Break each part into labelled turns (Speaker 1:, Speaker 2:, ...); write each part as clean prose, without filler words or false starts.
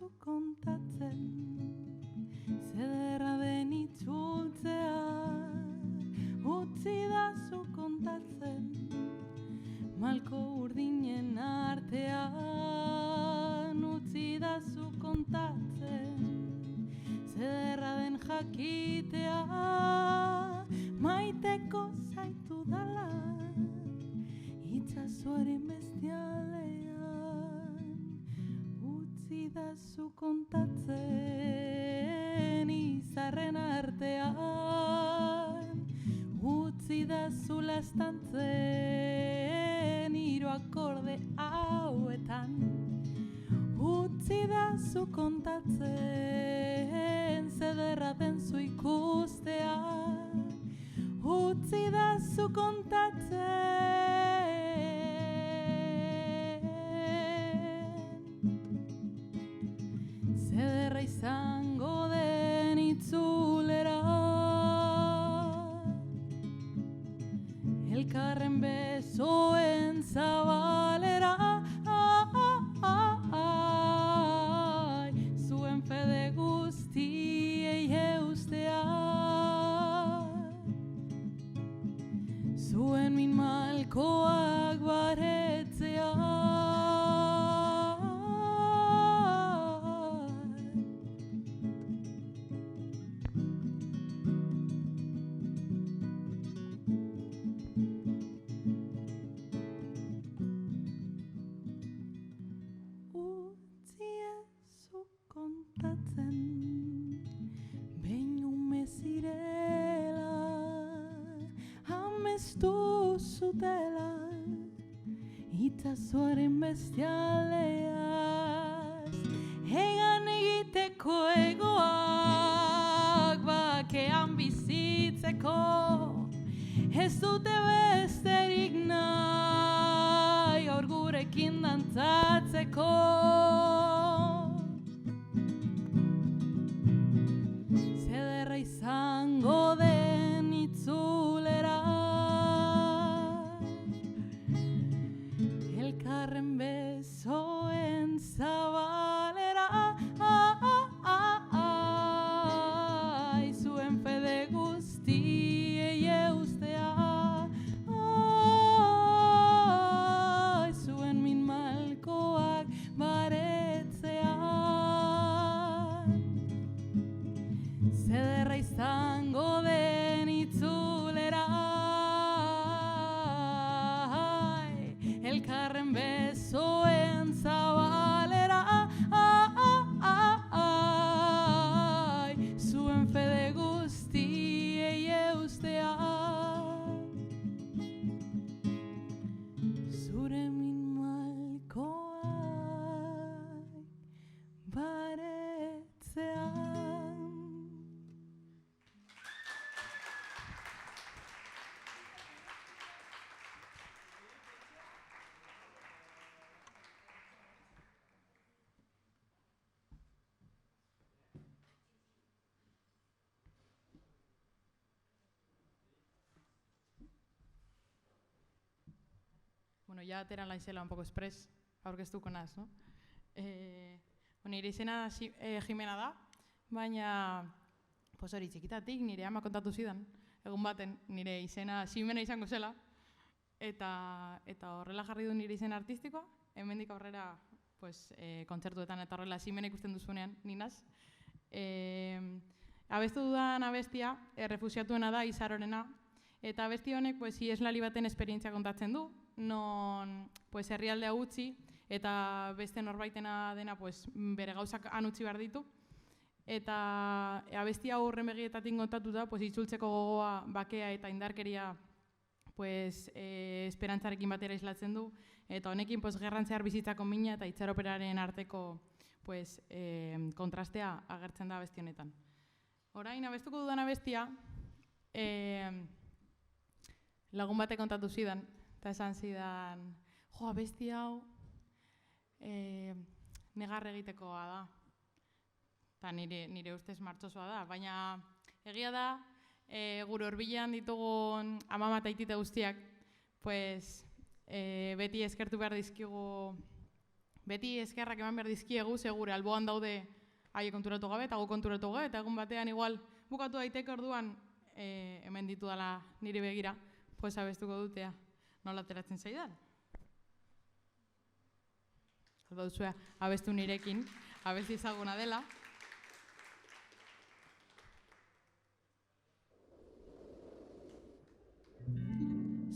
Speaker 1: zu kontatzen, zederra den itzultzea, utzi da zu kontatzen, malko urdinen artean, utzi da zu kontatzen, zederra den jakitea, maiteko zaitu dala, itxasoaren bestialean, utzi da zu kontatzen, izarren artean, utzi da zu lastantzen, hiru akorde hauetan, utzi da zu kontatzen, zederra den zu ikustea, utzi da zu kontatzen, zederra izango den itzulera, elkarren besoen zabalera, zuen fede guztiei eustea, zuen min malkoak baretzea, utzi ezu kontatzen, behin ume zirela, amestu zutela, itxasoaren bestialeaz, egan egiteko egoak, bakean bizitzeko, ez dute besterik nahi, gaur gurekin dantzatzeko. Zederra izango den itzulera, elkarren besoen zabalera, zuen fede guztiei eustea, zuen min malkoak baretzea, zederra izango den itzulera, elkarren besoen zabalera, zuen fede guztiei eustea, zure min malkoak baretzea.
Speaker 2: Bueno, ya atera naizela un poco express, aurkeztuko naz, no? Nire izena Jimena da, baina hori txikitatik nire ama kontatu zidan, egun baten nire izena Jimena izango zela, eta horrela jarri du nire izena artistikoa, hemendik aurrera kontzertuetan eta horrela Jimena ikusten duzunean, ninaz. Abestu dudan abestia, errefusiatuena da, Izarorena, eta abesti honek ieslari baten esperientzia kontatzen du, non herrialdea utzi eta beste norbaitena dena bere gauzak han utzi behar ditu. Eta abestia horren begietatik kontatu da, itzultzeko gogoa, bakea eta indarkeria esperantzarekin batera islatzen du, eta honekin gerrantzear bizitzako mina eta itxaroperaren arteko kontrastea agertzen da abesti honetan. Orain, abestuko dudan abestia, lagun batek kontatu zidan, eta esan zidan, abesti hau negar egitekoa da. Eta nire ustez martxosoa da, baina egia da, gure horbilean ditugun amama eta aitite guztiak, beti eskertu behar dizkigu beti eskerrak eman behar dizkiegu, segure alboan daude haie konturatu gabe, eta gu konturatu gabe, eta egun batean igual bukatu daiteke orduan hemen ditu dela niri begira, pues abestuko dutea nola ateratzen zaidan. Alba duzue, abestu nirekin, abesti ezaguna dela.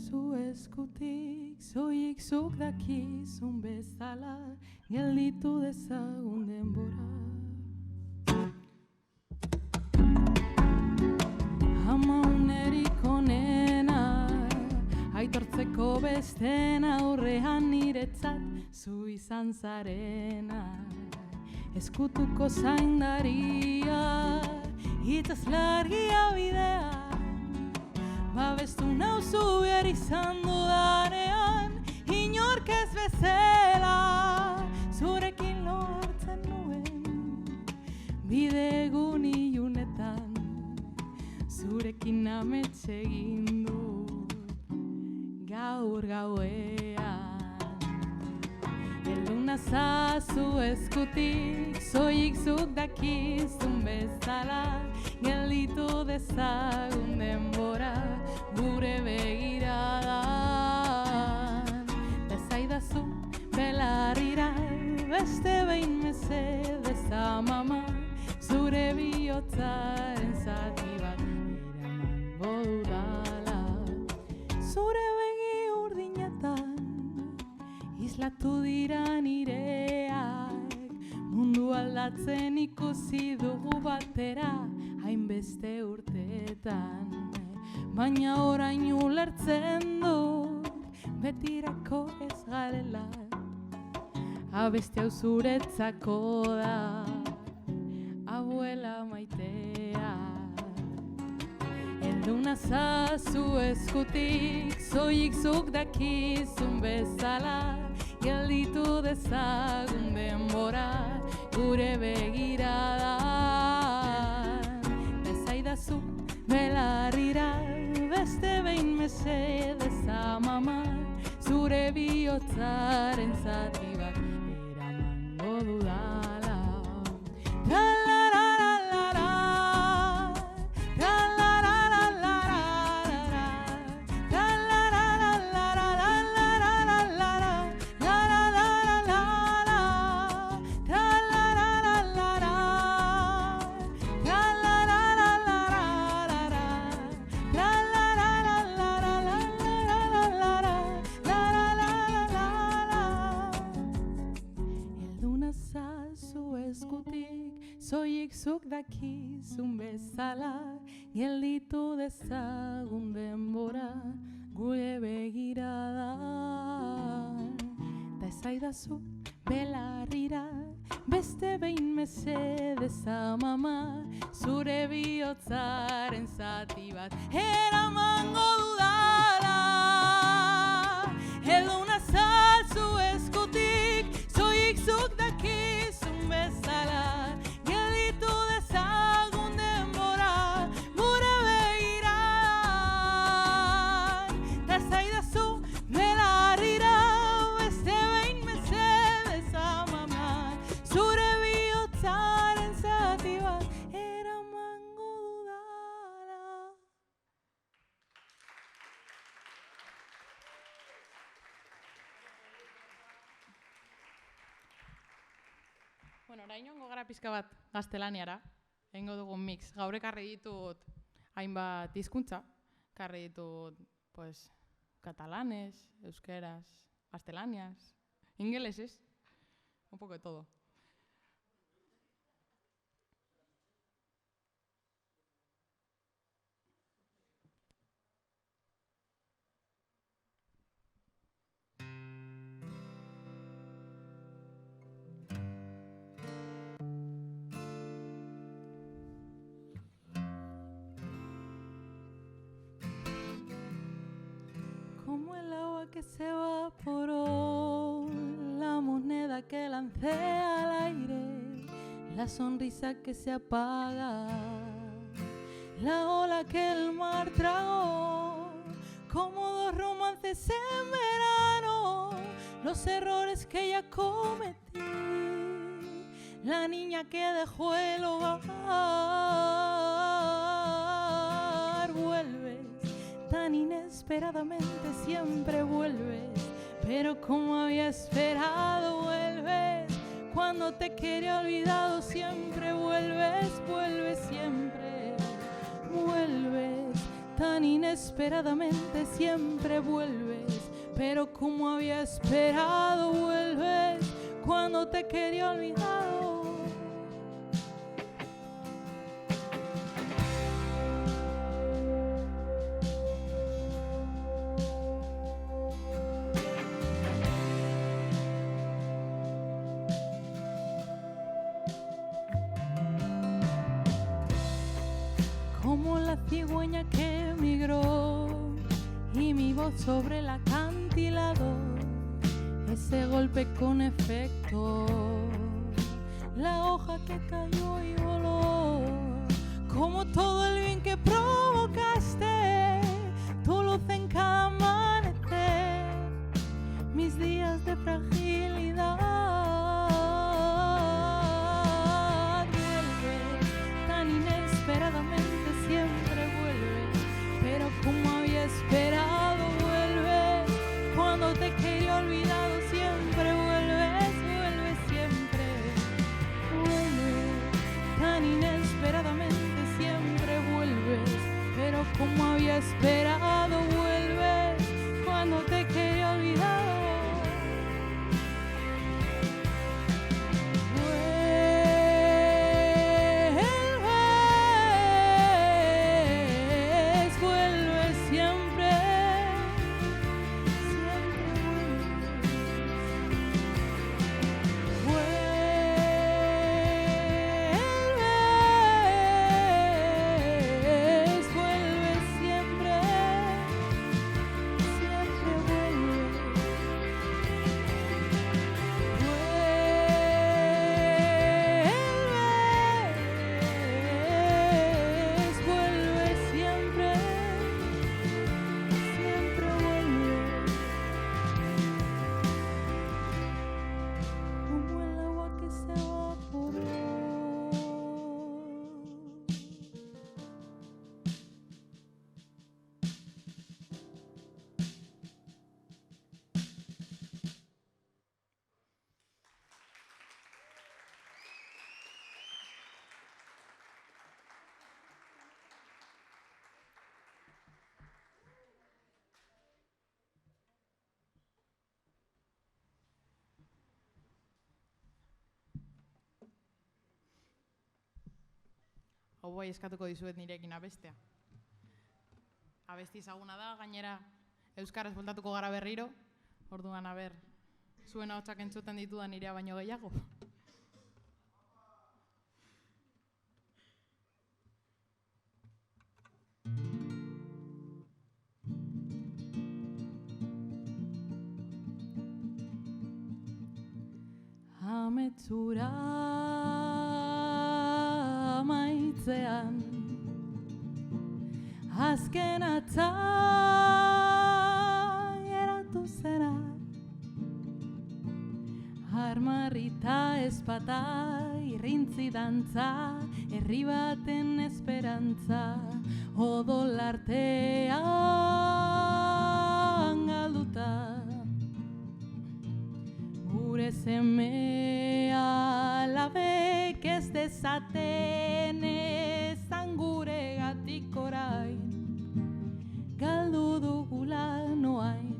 Speaker 1: Zu eskutik, zoik zuk dakizun bezala, gelditu dezagun denbora. Ama unerik onena, aitortzeko besten aurrean niretzat, zu izan zarena. Eskutuko zaindaria, hitz largia bidea, babestu nauzu behar izan dudanean, inork ez bezala, zurekin lortzen nuen, bide egun ilunetan, zurekin amets egin dut, gaur gauean. Heldu nazazu eskutik, zoik zuk dakizun bezala, gelditu dezagun denbora, gure begiradan. Desaidazu belarrira, beste behin mesedez amama, zure bihotzaren zati bat eramango dudala. Zure begi urdinetan, islatu dira nireak, mundu aldatzen ikusi dugu batera, hainbeste urteetan, baina orain ulertzen dut, betirako ez garela, abesti hau zuretzako da, abuela maitea. Heldu nazazu eskutik, zoik zuk dakizun bezala, gelditu dezagun denbora, gure begiradan. Desaidazu belarrira, beste behin mesedez amama, zure bihotzaren zati bat eramango dudala. Zoik zuk dakizun bezala, gelditu dezagun denbora, gure begiradan. Ta esaidazu belarrira, beste behin mesedez amama, zure bihotzaren zati bat eramango dudala. Heldu nazazu eskutik, zoik zuk dakizun bezala, gelditu dezagun denbora, gure begiradan. Ta esaidazu belarrira, beste behin mesedez amama, zure bihotzaren zati bat eramango dudala. Bueno, orain joango gara pizka bat gaztelaniara, egingo dugun mix. Gaur ekarri ditut hainbat hizkuntza, ekarri ditut pues, katalanes, euskeraz, gaztelaniaz, ingeleses, un poco de todo. Como el agua que se evaporó, la moneda que lancé al aire, la sonrisa que se apaga, la ola que el mar tragó, como dos romances en verano,
Speaker 2: los errores que ya cometí, la niña que dejó el hogar. Vuelves tan inesperadamente, siempre vuelves, pero como había esperado vuelves. Cuando te quería olvidado siempre vuelves, vuelves siempre, vuelves tan inesperadamente, siempre vuelves, pero como había esperado vuelves. Cuando te quería olvidado. Como la cigüeña que emigró y mi voz sobre el acantilado, ese golpe con efecto, la hoja que cayó y voló, como todo el bien que provocaste, tu luz en cada amanecer, mis días de fragilidad. Vuelves tan inesperadamente, siempre vuelves, pero como había esperado vuelves. Cuando te quería olvidado siempre vuelves, vuelves siempre, vuelves tan inesperadamente, siempre vuelves, pero como había esperado vuelves. Cuando te quería olvidado. Hau bai eskatuko dizuet nirekin abestea. Abesti ezaguna da, gainera euskaraz bueltatuko gara berriro, orduan aber, zuen ahotsak entzuten ditudan nirea baino gehiago. Ametsura maitzean azken atza geratu zera, armarrita ezpata irrintzi dantza, herri baten esperantza odol artean galduta. Gure seme alabek ez dezaten ezan guregatik orain, galdu dugula noain.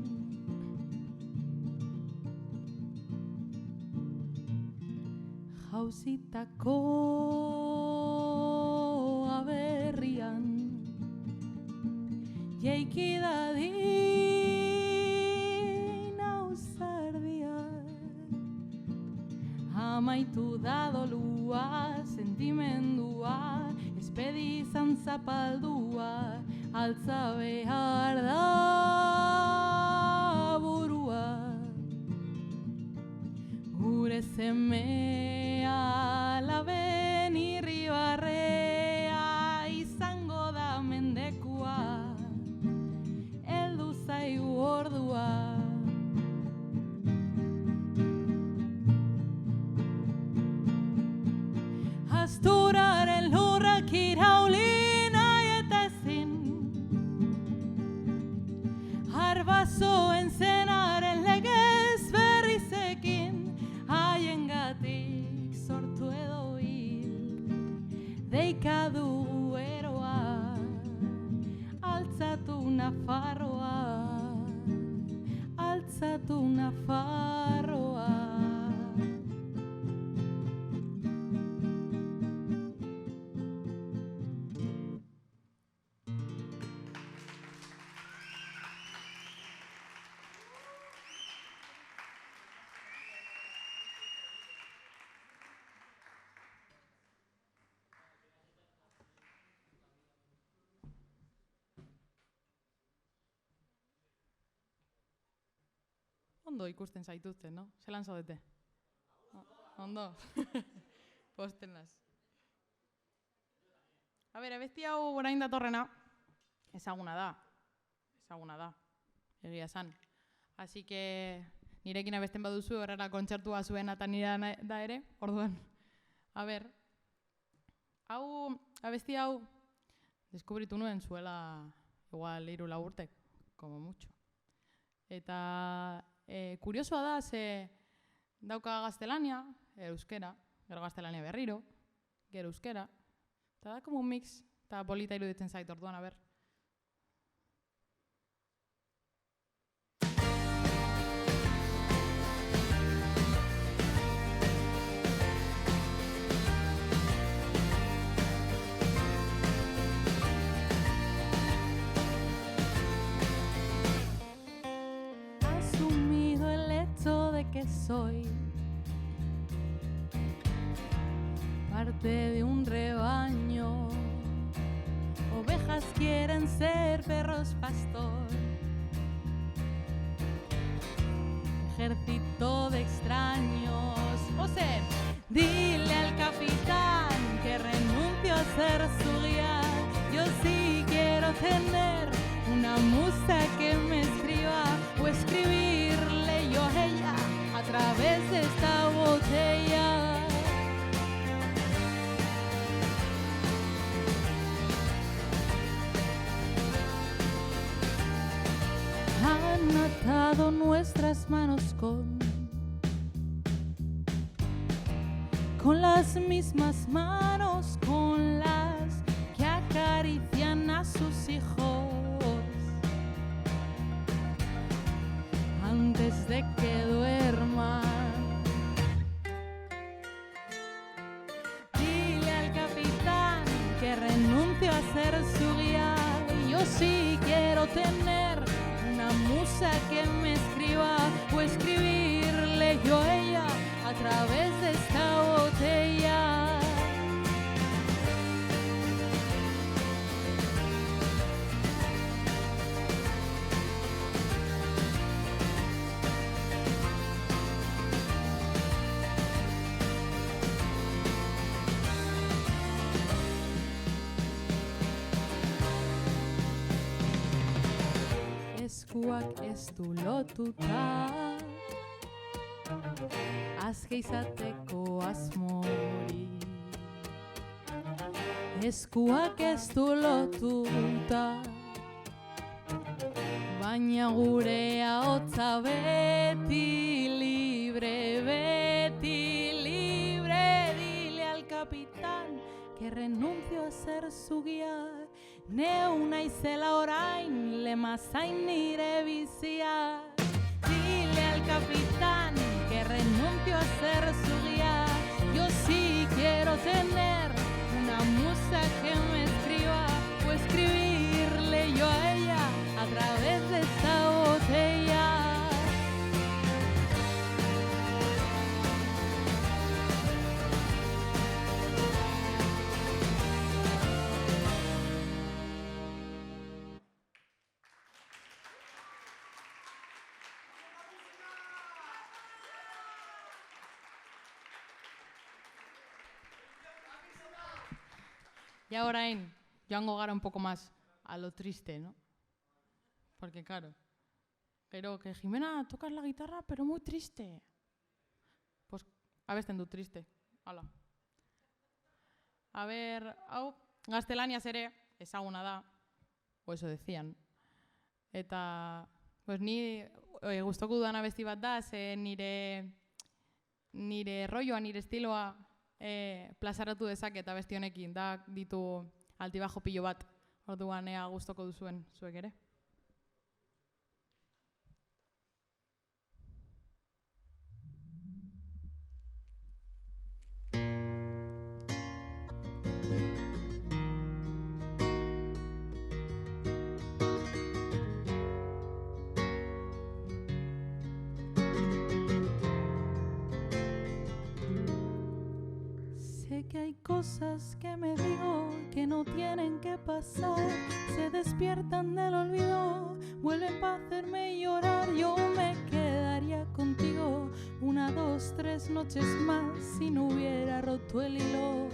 Speaker 2: Jauzitako aberrian jaiki dadin ausardia, amaitu da dolua, sentimendua, espedi izan zapaldua, altza behar da burua. Gure seme alaben irribarrea izango da mendekua, heldu zaigu ordua. Arbazoen zenaren legez berrizekin, haiengatik sortu edo hil, deika dugu eroa, altzatu Nafarroa, altzatu Nafarroa. Ondo ikusten zaituzten, no? Zelan zaudete? Ondo. Posten naz. A ber, abesti hau orain datorrena, ezaguna da. Ezaguna da. Egia esan. Así que nirekin abesten baduzu, horrela kontzertua zuen eta nire da ere, orduan. A ber, hau, abesti hau, deskubritu nuen zuela igual 3-4 urtek, como mucho. Eta kuriosoa da, ze dauka gaztelania, euskera, gero gaztelania berriro, gero euskera, eta da como un mix, eta polita iruditzen zait orduan, a ber. Que soy parte de un rebaño, ovejas quieren ser perros pastor, ejército de extraños. José, dile al capitán que renuncio a ser su guía. Yo sí quiero tener una musa que me escriba o escribirle yo a ella a través de esta botella. Han atado nuestras manos con las mismas manos con las que acarician a sus hijos antes de que duerman. Dile al capitán que renuncio a ser su guía. Yo sí quiero tener una musa que me escriba o escribirle yo a ella a través de esta botella. Eskuak ez du lotuta, azke izateko asmori. Eskuak ez du lotuta, baina gure ahotsa beti libre, beti libre. Dile al capitán que renuncio a ser su guía. Neu naizela orain, lemazain nire bizia. Dile al capitán que renuncio a ser su guía. Yo sí quiero tener una musa que me escriba o escribirle yo a ella a través de esta botella. Ya orain, joango gara un poco más a lo triste, ¿no? Porque claro, pero que Jimena tocas la guitarra, pero muy triste. Pues abesten dut triste, hala. A ver, hau, gaztelaniaz ere ezaguna da, o eso decían. Eta
Speaker 1: Pues ni gustoko dudan abesti bat da, ze nire rolloa, nire estiloa plazaratu dezaket abesti honekin, da ditu altibajo pilo bat, orduan ea gustoko duzuen zuek ere.
Speaker 3: Que hay cosas que me digo que no tienen que pasar, se despiertan del olvido, vuelven para hacerme llorar. Yo me quedaría contigo 1, 2, 3 noches más si no hubiera roto el hilo.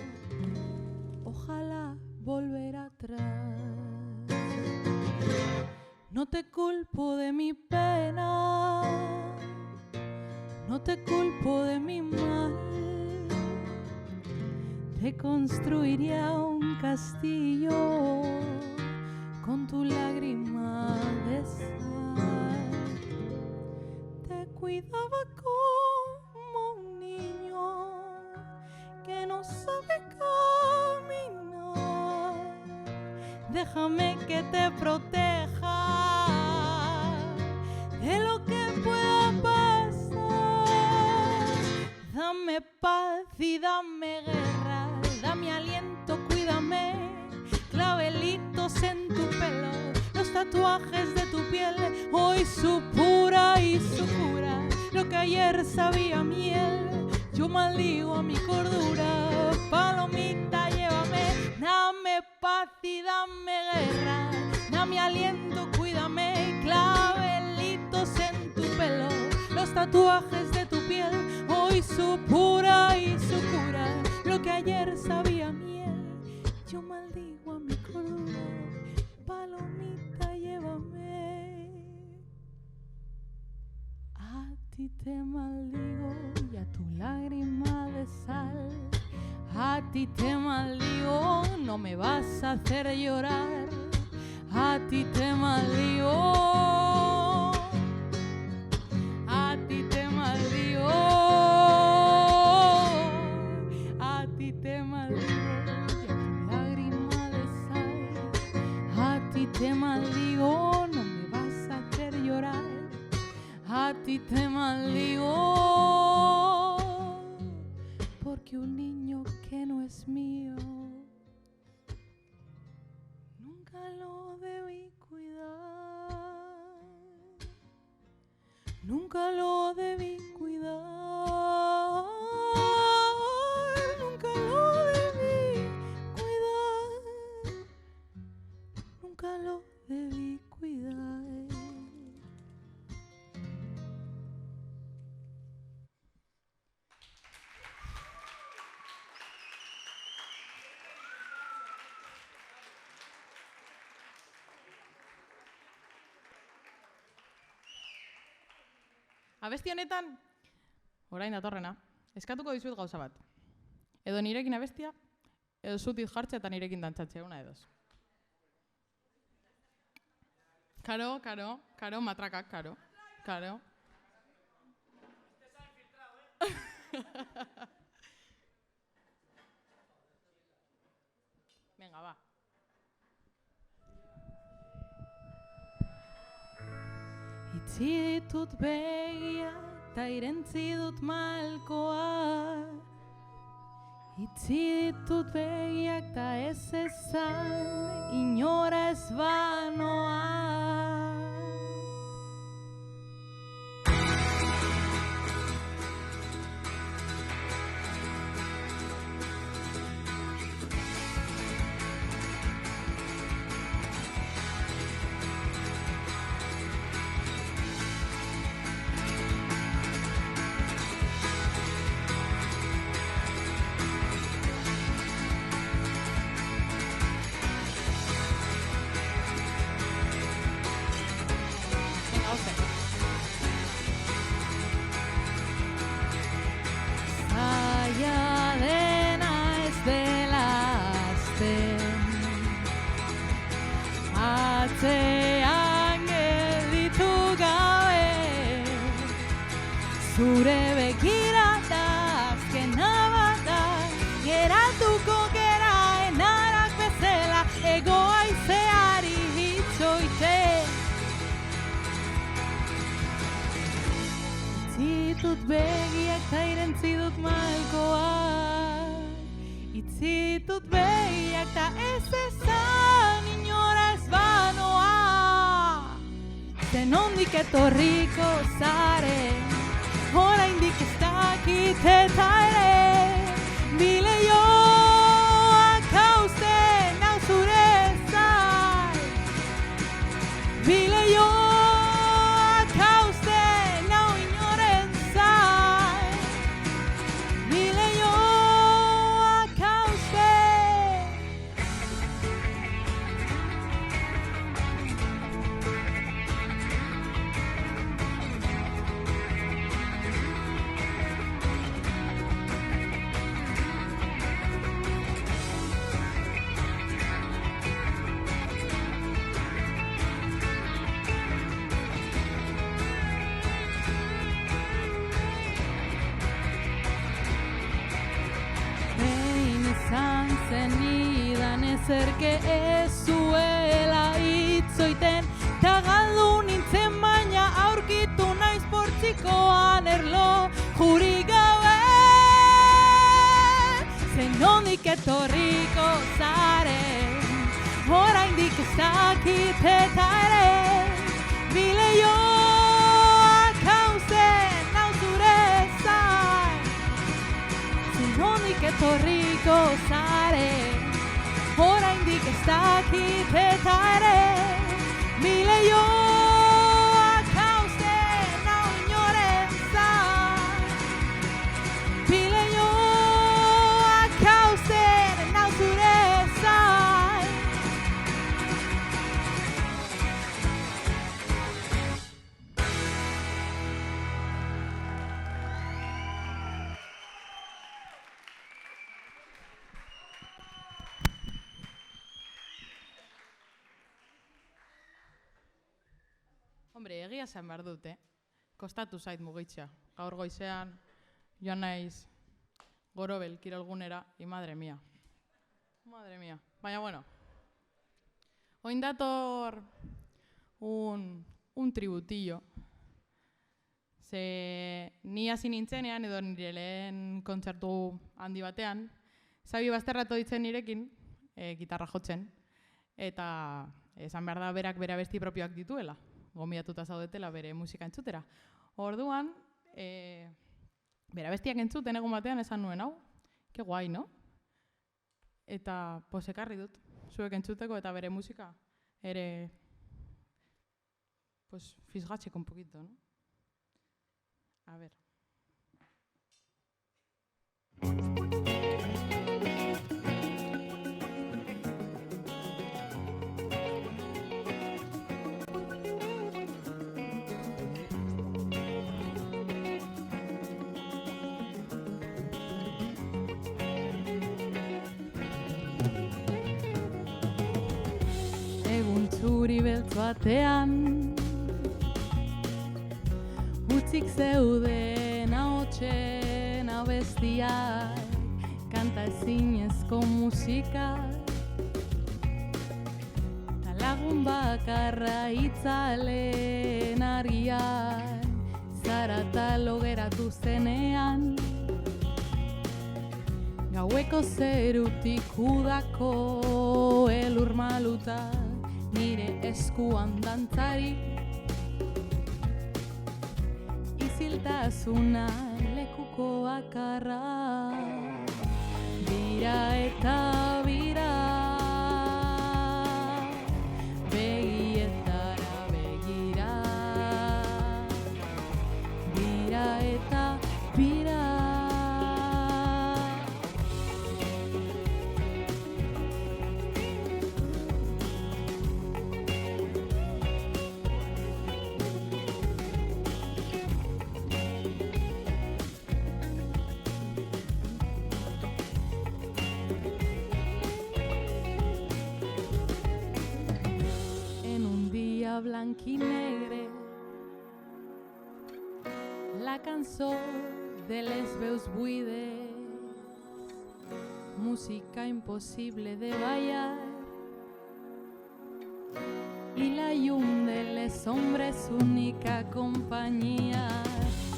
Speaker 3: Ojalá volver atrás. No te culpo de mi pena, no te culpo de mi mal. Te construiría un castillo con tu lágrima de sal. Te cuidaba como un niño que no sabe caminar. Déjame que te proteja de lo que pueda pasar. Dame paz y dame guerra, dame aliento, cuídame, clavelitos en tu pelo, los tatuajes de tu piel, hoy su pura y su cura, lo que ayer sabía miel, yo maldigo a mi cordura, palomita llévame, dame paz y dame guerra, dame aliento, cuídame, clavelitos en tu pelo, los tatuajes de tu piel, hoy su pura y su cura, lo que ayer sabía miel, yo maldigo a mi cordura, palomita llévame. A ti te maldigo y a tu lágrima de sal, a ti te maldigo, no me vas a hacer llorar, a ti te maldigo, a ti te maldigo. Te maldigo, no me vas a hacer llorar, a ti te maldigo, porque un niño que no es mío, nunca lo debí cuidar, nunca lo debí cuidar, nunca lo debí cuidar, nunca lo debí cuidar.
Speaker 1: Abesti honetan, orain datorrena, eskatuko dizuet gauza bat. Edo nirekin abestia, edo zutit jartzea eta nirekin dantzatzea, una edoz. Karo, matrakak, karo.
Speaker 4: Este se ha infiltrado, ¿eh?
Speaker 1: Venga, va.
Speaker 3: Itzi ditut begia, ta irentzi dut malkoa. Itzi ditut begiak, ta ez ezan, inora ez banoa. zure begirada azkena bada, geratuko gera enarak bezala, ego haizeari hitzoite. Itzitut begiak ta irentzi dut malkoak, itzitut begiak ta ez ezan inora ez banoa. Zenondik etorriko zaren, oraindik ez dakit eta ere, bileioak hausten nau zure zain. Bileioak hausten nau inoren zain. Bileioak hausten. Behin izan zenidan ezerke ez zuela itzoiten, ta galdu nintzen baina aurkitu naiz portxikoan erlo jurik gabe. Zenondik etorriko zaren, oraindik ez dakit eta ere, bileioak hausten nau zure zain. Zenondik etorriko zaren, oraindik ez dakit eta ere, bileioak hausten nau inoren zain. Bileioak hausten nau zure zain.
Speaker 2: Hombre, egia zen behar dut, Kostatu zait mugitzea. Gaur goizean, joan naiz Gorobel kirolgunera, y madre mía. Madre mía. Baina, bueno. Oin dator un tributillo. Ze ni hasi nintzenean, edo nire lehen kontzertu handi batean, Zabi Basterrato ditzen nirekin, gitarra jotzen, eta esan behar da berak bere abesti propioak dituela. Gomidatuta zaudetela bere musika entzutera. Orduan, bere abestiak entzuten egun batean esan nuen hau, ke guai, no? Eta ekarri dut, zuek entzuteko eta bere musika ere fisgatzeko un poquito, no? A ver.
Speaker 3: Zuri beltz batean, utzik zeuden ahotsen abestiak, kanta ezinezko musikak, ta lagun bakarra itzalen argian, zarata logeratu zenean, gaueko zerutik udako elur maluta, nire eskuan dantzari, isiltasuna lekuko akarra, bira eta bira, begietara begira, bira eta bira. blanc y negre, la cançó de les veus buides, música impossible de ballar, i la llum de les ombres única companyia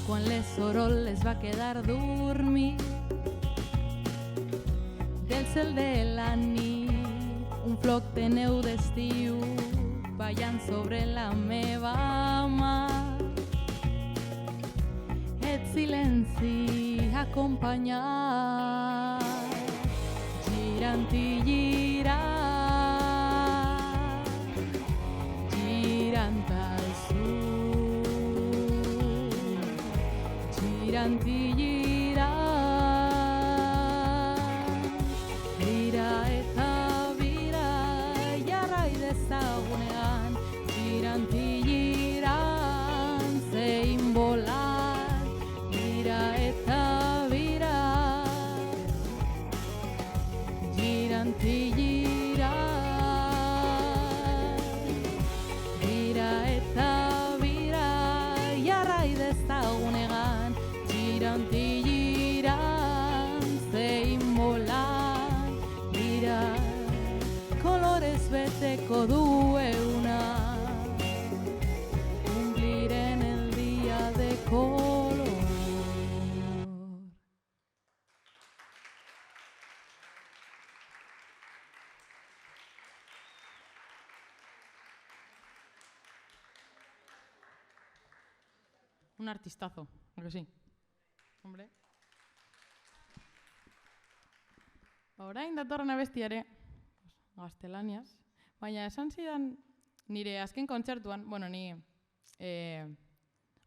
Speaker 3: quan l'esorol les va quedar dormir. Del cel de la nit un floc de neu d'estiu ballant sobre la meva mà. Et silenci acompanyat, girant i girant, girant al sud, girant i girant, bira eta bira, jarrai dezagunean, girant i girant, zein bolan, bira eta bira, girant i girant, bira eta bira, jarrai dezagunean, girant i girant, zein bolan, bira, kolorez beteko du euna, cumplir en el día de color.
Speaker 2: Un artistazo, ¿a que sí? Hombre. Orain datorren abestiare, gaztelaniaz, baina esan zidan nire azken kontzertuan, bueno, ni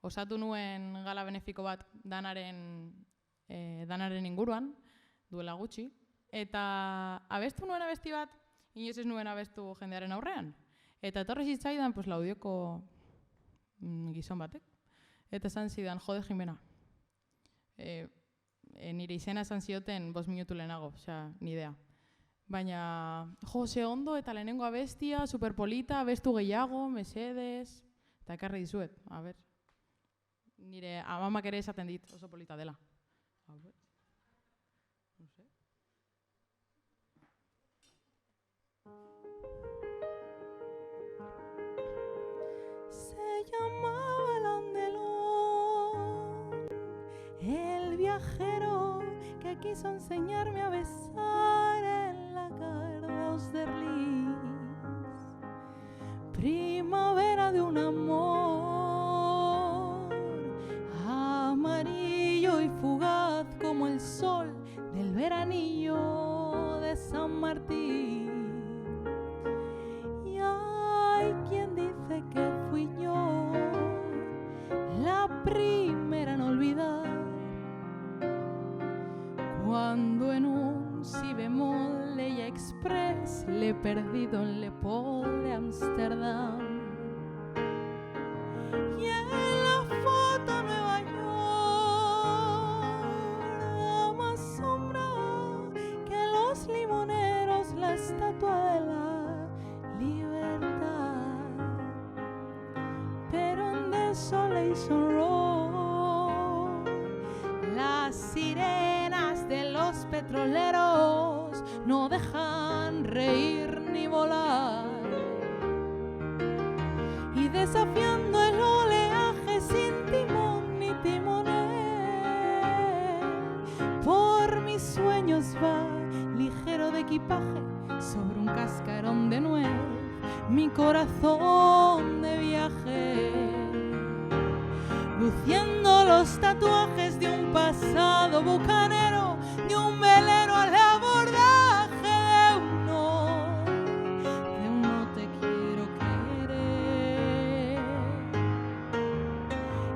Speaker 2: osatu nuen gala benefiko bat danaren inguruan, duela gutxi, eta abestu nuen abesti bat, inoiz ez nuen abestu jendearen aurrean. Eta etorri zitzaidan, pues, Laudioko gizon batek. Eta esan zidan, jode Jimena. Nire izena esan zioten 5 minutu lehenago, osea, ni idea. Baina, jo, ze ondo eta lehenengo abestia, superpolita, abestu gehiago, mesedez, eta ekarri dizuet, a ber. Nire amamak ere esaten dit, oso polita dela. A ber. No sé.
Speaker 3: Se llamaba Landelón, el viajero que quiso enseñarme a besar en la Cardos de Lis. Primavera de un amor amarillo y fugaz como el sol del veranillo de San Martín. Y hay quien dice que fui yo la primera en olvidar, cuando en un si bemol Leia Express le he perdido en Le Pol de Amsterdam. Y en la foto Nueva York da más sombra que los limoneros la estatua de la libertad. Pero en Desolation Row las sirenas de los petroleros no dejan reír ni volar, y desafiando el oleaje sin timón ni timonel, por mis sueños va ligero de equipaje sobre un cascarón de nuez mi corazón de viaje, luciendo los tatuajes de un pasado bucanero, de un velero al abordaje de un no te quiero querer.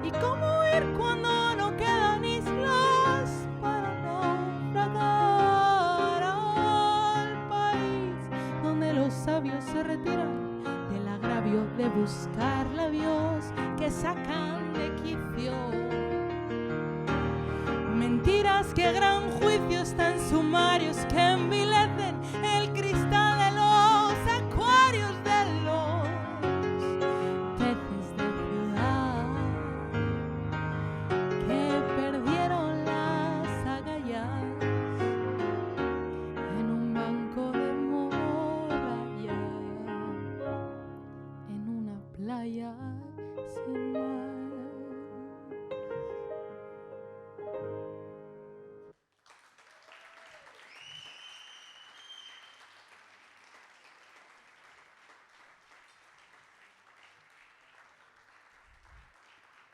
Speaker 3: ¿Y cómo huir cuando no quedan islas para naufragar al país donde los sabios se retiran del agravio de buscar labios que sacan de quicio? Mentiras que gran juicio están sumarios que envilecen el cristal de los acuarios de los peces de ciudad,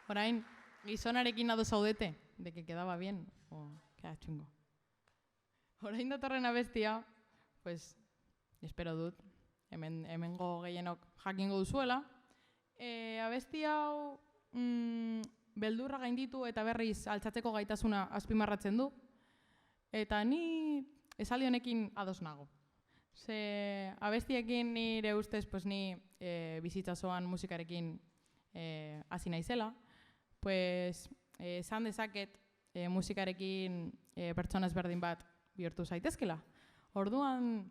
Speaker 1: Orain, gizonarekin ados zaudete, de que quedaba bien, o queda chungo. Orain datorren abestia, pues, espero dut, hemengo gehienok jakingo duzuela. Abestia hau beldurra gainditu eta berriz altzatzeko gaitasuna azpimarratzen du. Eta ni esaldi honekin ados nago. Ze abestiekin nire ustez, pues ni bizitzazoan musikarekin hasi naizela. Pues esan dezaket musikarekin pertsona ezberdin bat bihurtu zaitezkela. Orduan,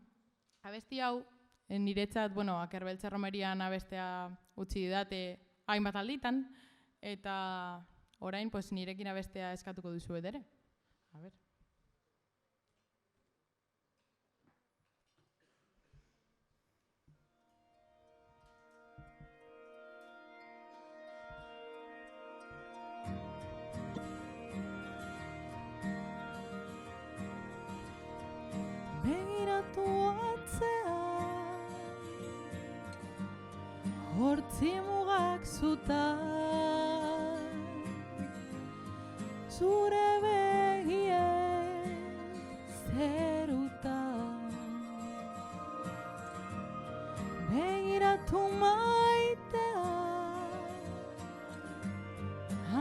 Speaker 1: abesti hau, niretzat, Akerbeltze Romerian abestea utzi didate hainbat alditan, eta orain pues, nirekin abestea eskatuko duzu ere. A ber.
Speaker 3: Begiratu atzea hortzi mugak zutan zure begien zerutan begiratu maitea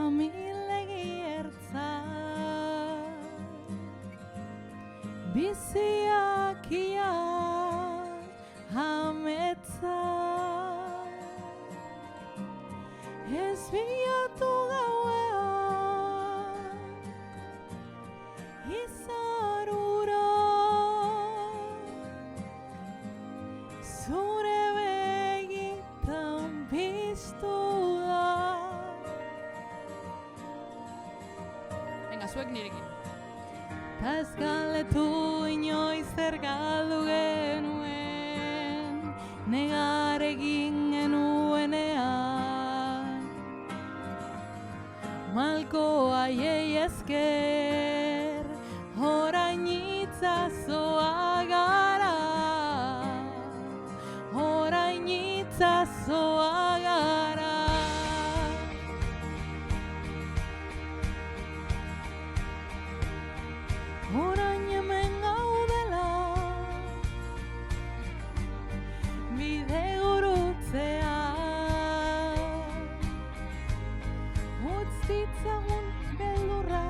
Speaker 3: amilegi ertzan biziak ia ametza ez bilatu gauean izarura zure begitan piztu da.
Speaker 1: Venga, zuek nirekin.
Speaker 3: Ta ez galdetu inoiz zer galdu genuen negar egin genuenean malko aiei esker orain itzazoa gara orain itzazoa gara. Orain hemen gaudela bide gurutzea utz ditzagun beldurra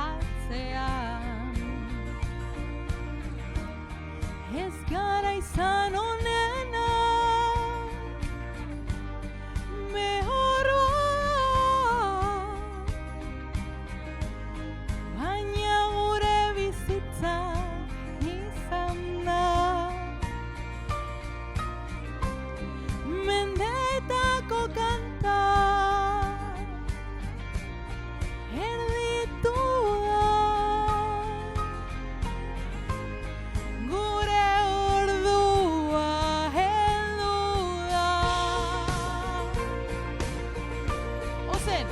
Speaker 3: atzean ez gara izan onena mehorra baina gure bizitza izan da mendeetako kanta erditu da gure ordua heldu da. Ozen!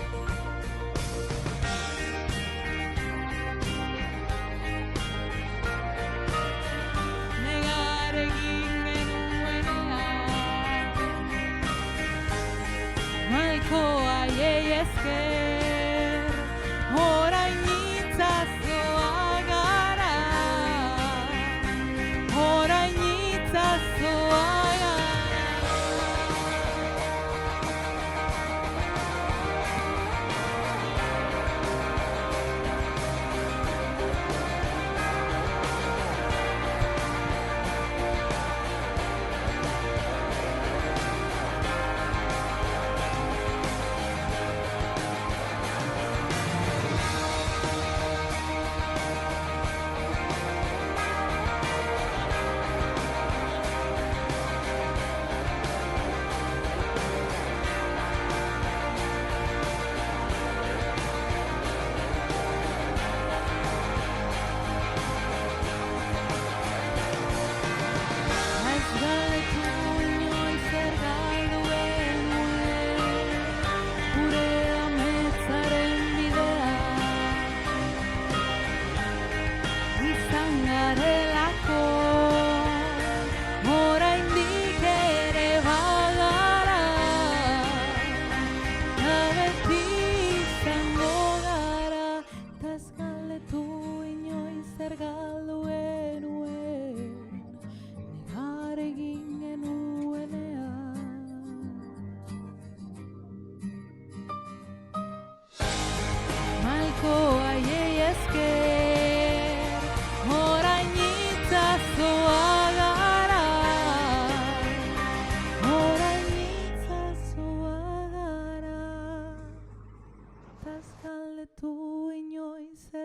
Speaker 3: Negar egin genuenean malko aiei esker orain itzazoa gara orain itzazoa gara.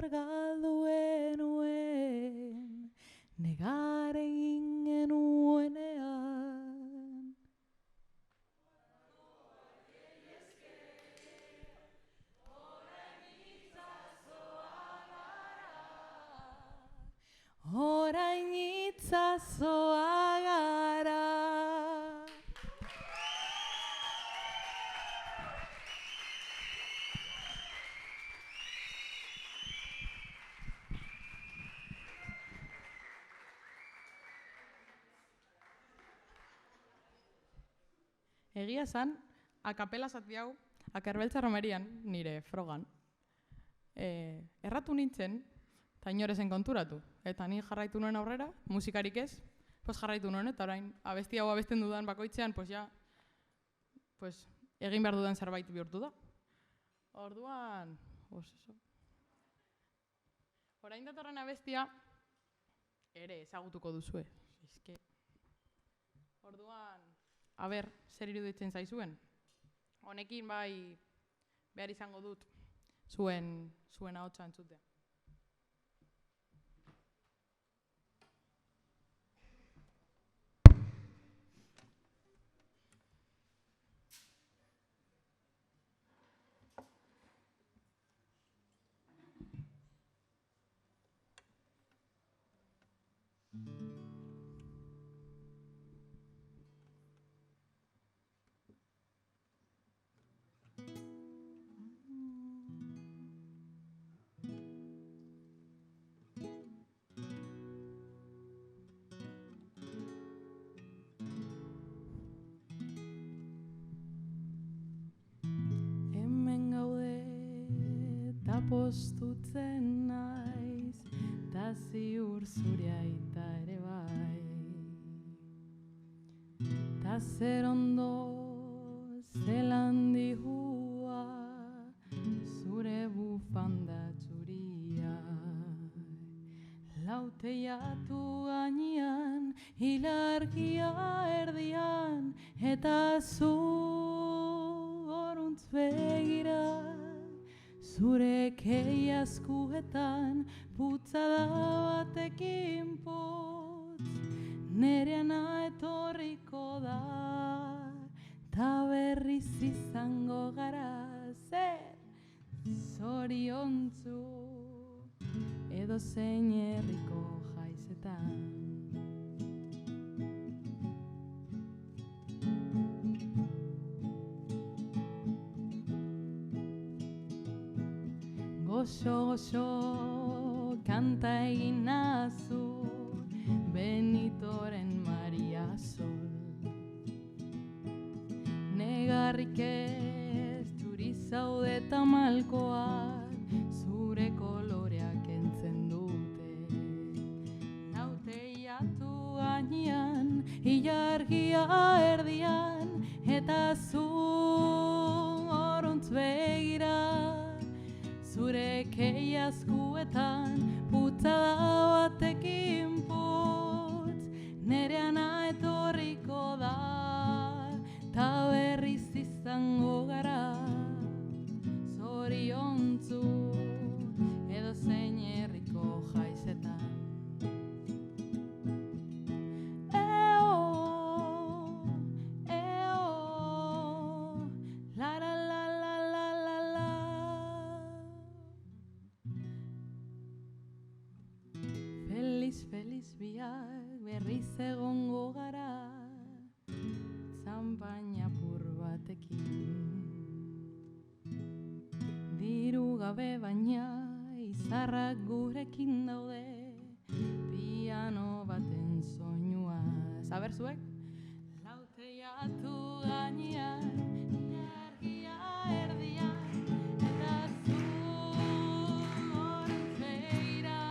Speaker 3: zer galdu enuen, negar egin genuenean. Orain itzazoa gara.
Speaker 1: Egia esan, akapela zati hau, Akerbeltza Romerian, nire frogan, erratu nintzen, eta inorezen konturatu. Eta ni jarraitu nuen aurrera, musikarik ez, pues jarraitu nuen, eta orain abesti hau abesten dudan bakoitzean, pues ja, pues egin behar dudan zerbait bihurtu da. Orduan, orain datorren abestia, ere ezagutuko duzue. Eske. Orduan, a ber, zer iruditzen zaizuen? Honekin bai behar izango dut zuen ahotsa entzutea. Postutzen naiz, ta ziur zure aita ere bai. Ta zer ondo zelan dihua, zure bufanda txuria. Lauteiatu gainean, ilargia erdian, eta zu horuntz begira. Zure keia eskuetan, putzada batekin putz, nereana etorriko da, ta berriz izango gara, zer zoriontzu, edo zein herriko jaizetan. Goxo, kanta egin nazu, Benitoren Maria Sol. Negarrik ez txuri zaude tamalkoak, zure koloreak entzen dute. Nauteiatu gainean, ilargia erdian, eta zu horuntz begira. Zure keia eskuetan, putzada batekin putz, nereana etorriko da, ta berriz izango gara, zoriontzu, edo zein herriko jaizetan. Feliz biak berriz egongo gara, zanpaina pur batekin. Diru gabe baina izarrak gurekin daude, piano baten soinua. Zaber zuek? Lauteiatu gainean, ilargia erdian, eta zu horuntz begira.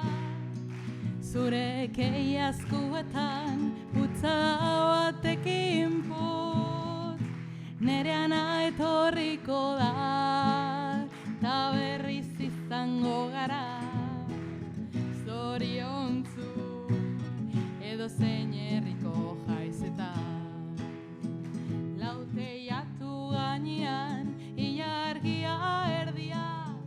Speaker 1: Zure keia eskuetan, putzada batekin putz, nereana etorriko da, ta berriz izango gara, zoriontzu, edo zein herriko jaizetan. Lauteiatu gainean, ilargia erdian,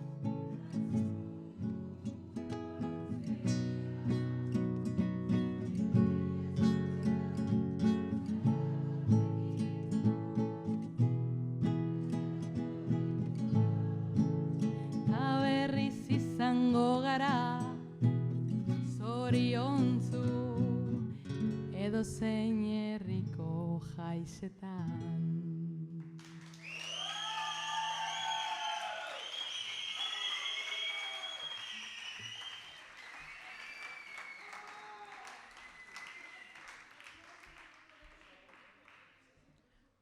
Speaker 3: zara zoriontzu edozein herriko jaizetan.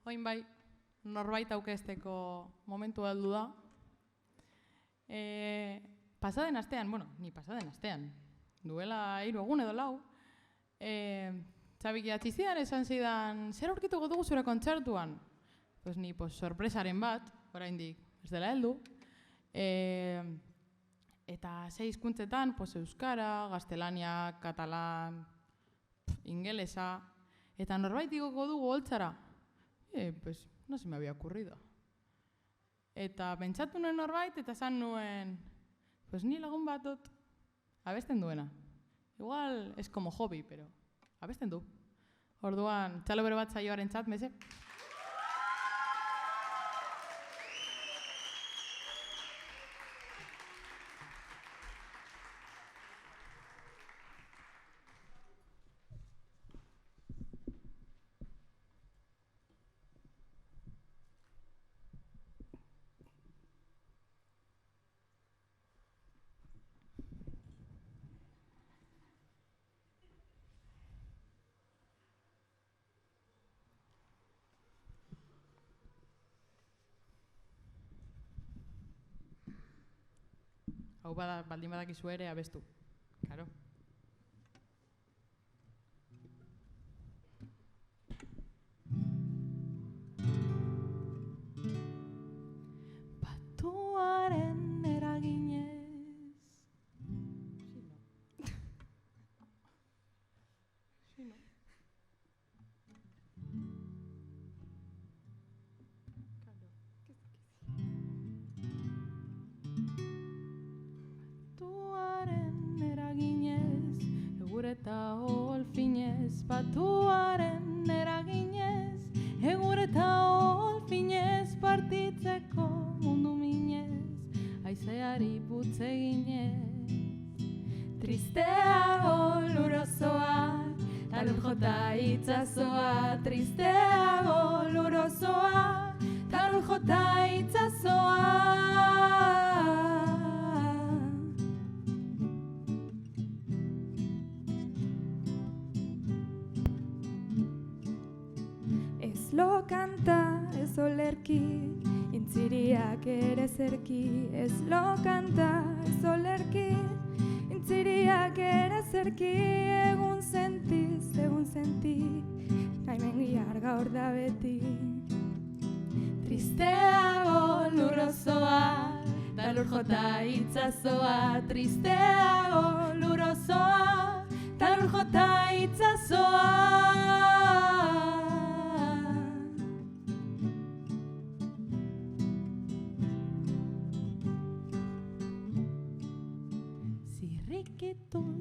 Speaker 2: Oin bai, norbait aukesteko momentu heldu da. Pasaden astean, ni pasaden astean, duela 3 egun edo 4, Txabik idatzi zidan, esan zidan, zer aurkituko dugu zure kontzertuan? Pues ni sorpresaren bat, oraindik ez dela heldu. Eta 6 hizkuntzetan, euskara, gaztelania, katalan, ingelesa, eta norbait igoko dugu holtzara. Pues no se me había ocurrido. Eta pentsatu nuen norbait, eta esan nuen, pues ni lagun bat dut, abesten duena. Igual es como hobby, pero abesten du. Orduan, txalo bero bat zaioaren txat, meze? Hau baldin badakizu ere abestu. Claro.
Speaker 3: Patuaren eraginez. Eta olfinez, patuaren eraginez, egur eta olfinez, partitzeko mundu minez, aizeari putze ginez. Tristeago lurozoa, talur jota itzazoa, tristeago lurozoa, talur jota itzazoa. Lo kanta ez olerki, intziriak ere zerki. Ez lo kanta ez olerki, intziriak ere zerki. Egun senti, gaimengiar gaur da beti. Tristeago lurrozoa, da lur jota itzazoa. Tristeago lurrozoa, da lur jota itzazoa.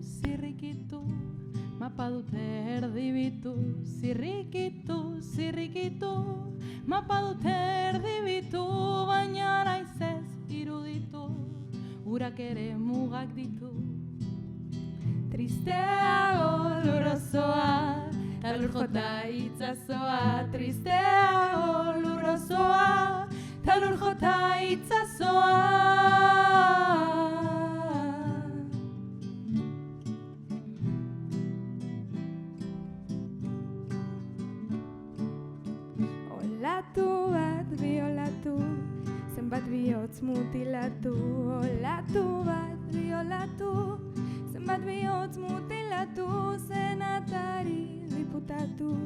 Speaker 3: Zirrikitu, mapa dute erdibitu. Zirrikitu, mapa dute erdibitu. Baina naizez iruditu, urak ere mugak ditu. Tristeago lurrozoa, ta lur jota itzazoa. Tristeago lurrozoa, ta lur jota itzazoa. Olatu bat biolatu, zenbat bihotz mutilatu. Olatu bat biolatu, zenbat bihotz mutilatu. Senatari diputatu,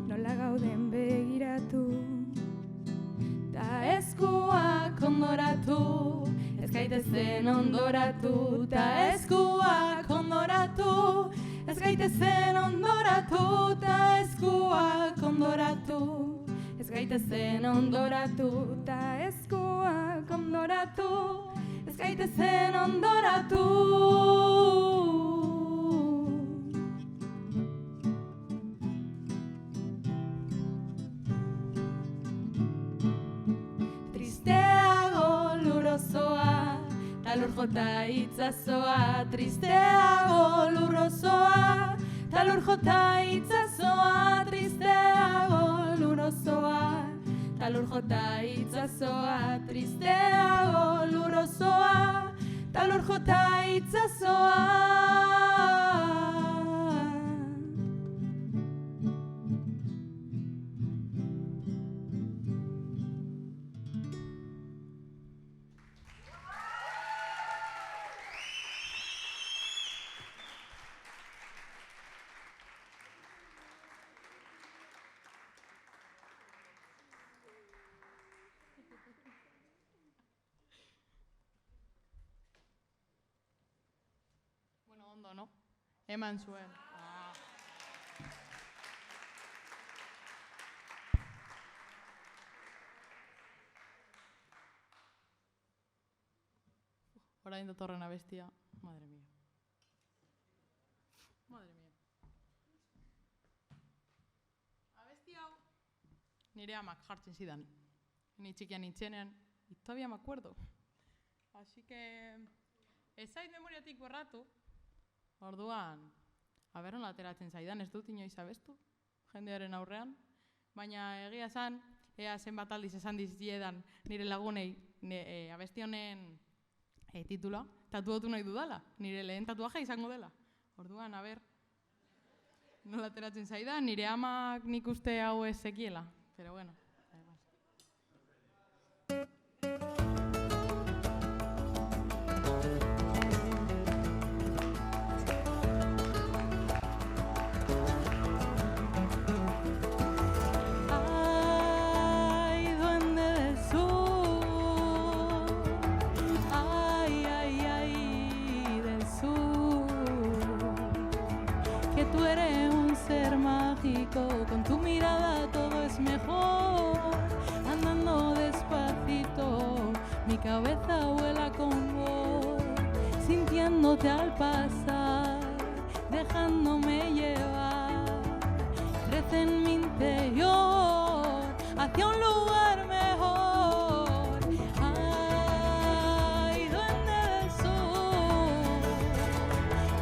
Speaker 3: nola gauden begiratu. Ta eskuak ondoratu, ez gaitezen ondoratu. Ta eskuak ondoratu, ez gaitezen ondoratu. Ta eskuak ondoratu, ez gaitezen ondoratu. Ta eskuak ondoratu, ez gaitezen ondoratu. Tristeago lurrozoa, ta ta lur jota itzazoa, tristeago lurrozoa, ta lur jota itzazoa, tristeago lurrozoa, ta lur jota itzazoa, tristeago lurrozoa, ta lur jota itzazoa.
Speaker 1: Bueno, ondo, no? Eman zuen. Orain datorren abestia. Madre mía. Madre mía. Abesti hau nire amak jartzen zidan. Ni txikian nintzenean, y todavía me acuerdo. Así que ez zait memoriatik borratu. Orduan, aber nola ateratzen zaidan, ez dut inoiz abestu jendearen aurrean, baina egia esan, ea zenbat aldiz esan diziedan nire lagunei abesti honen titula, tatuatu nahi dudala, nire lehen tatuaje izango dela. Orduan, aber, nola ateratzen zaidan, nire amak nik uste hau ez zekiela, pero bueno.
Speaker 3: Con tu mirada todo es mejor, andando despacito, mi cabeza vuela con vos, sintiéndote al pasar, dejándome llevar, crece en mi interior, hacia un lugar mejor. Ay, duende del sur,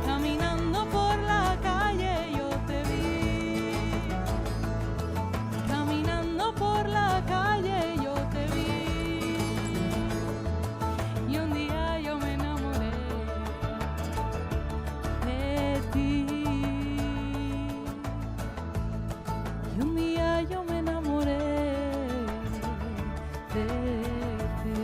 Speaker 3: caminando por la calle yo te vi. Por la calle yo te vi y un día yo me enamoré de ti y un día yo me enamoré de ti.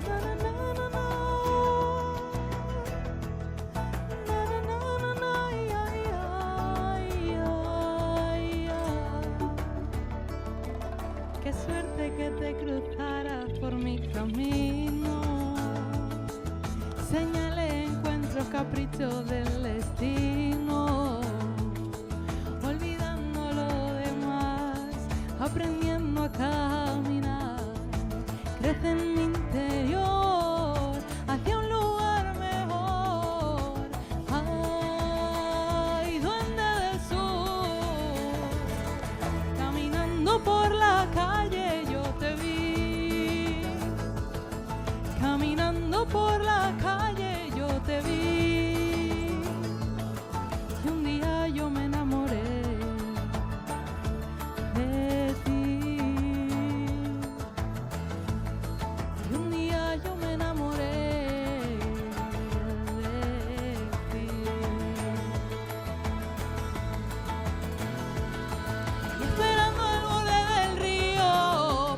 Speaker 3: Na, na, na, na, na. Qué suerte que te cruzaras por mi camino, señalé encuentros, caprichos del destino, olvidando lo demás, aprendiendo a caminar, crece en mi interior, hacia un lugar mejor. Ay, duende del sur, caminando por la calle yo te vi, caminando por la calle yo te vi y un día yo me enamoré de ti y un día yo me enamoré de ti. Y esperando el borde del río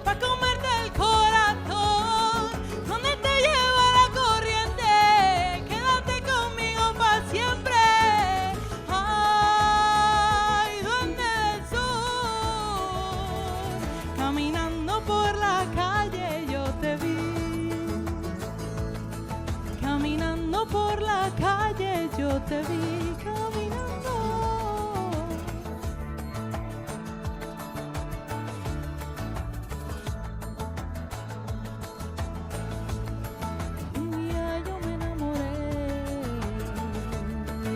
Speaker 3: pa' comerte el corazón, donde te lleva la corriente, quédate conmigo pa' siempre. Ay, duende del sur, caminando por la calle yo te vi, caminando por la calle yo te vi, caminando. Un día yo me enamoré de ti.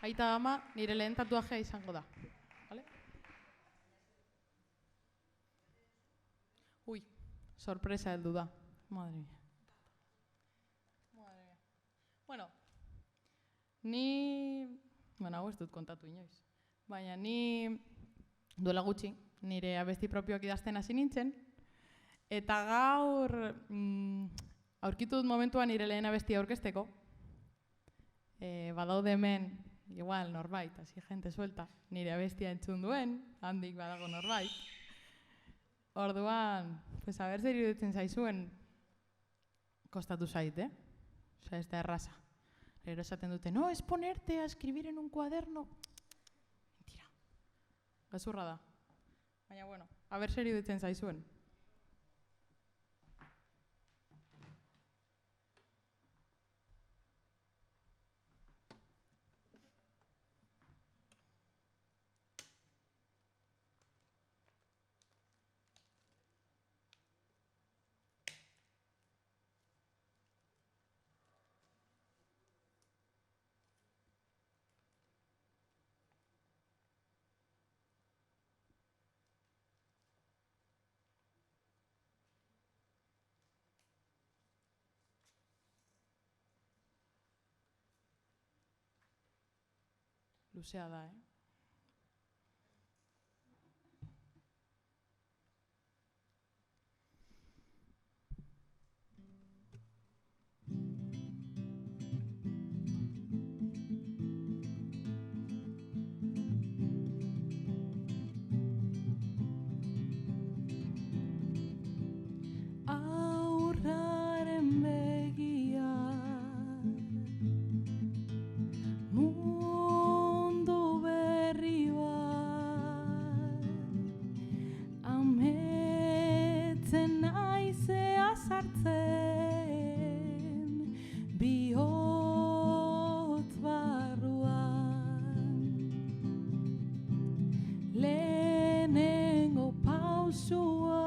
Speaker 1: aita ama nire lehen tatuajea izango da. Vale? Ui, sorpresa heldu da. Madre mia. Bueno, hau ez dut kontatu inoiz. Baina ni duela gutxi, nire abesti propioak idazten hasi nintzen, eta gaur aurkitu dut momentuan nire lehen abesti aurkezteko. Badaude hemen, igual norbait, hasi jente suelta, nire abestia entzun duen, handik badago norbait. Orduan, pues a ber zer iruditzen zaizuen, kostatu zait, Osea, ez da erraza. Gero esaten dute, no, es ponerte a escribir en un cuaderno. Mentira. Gezurra da. Baina, bueno, a ber zer iruditzen zaizuen. Luzea da,
Speaker 3: Aurraren begia mundu berri bat ametzen naizea sartzen bihotz barruan lehenengo pausua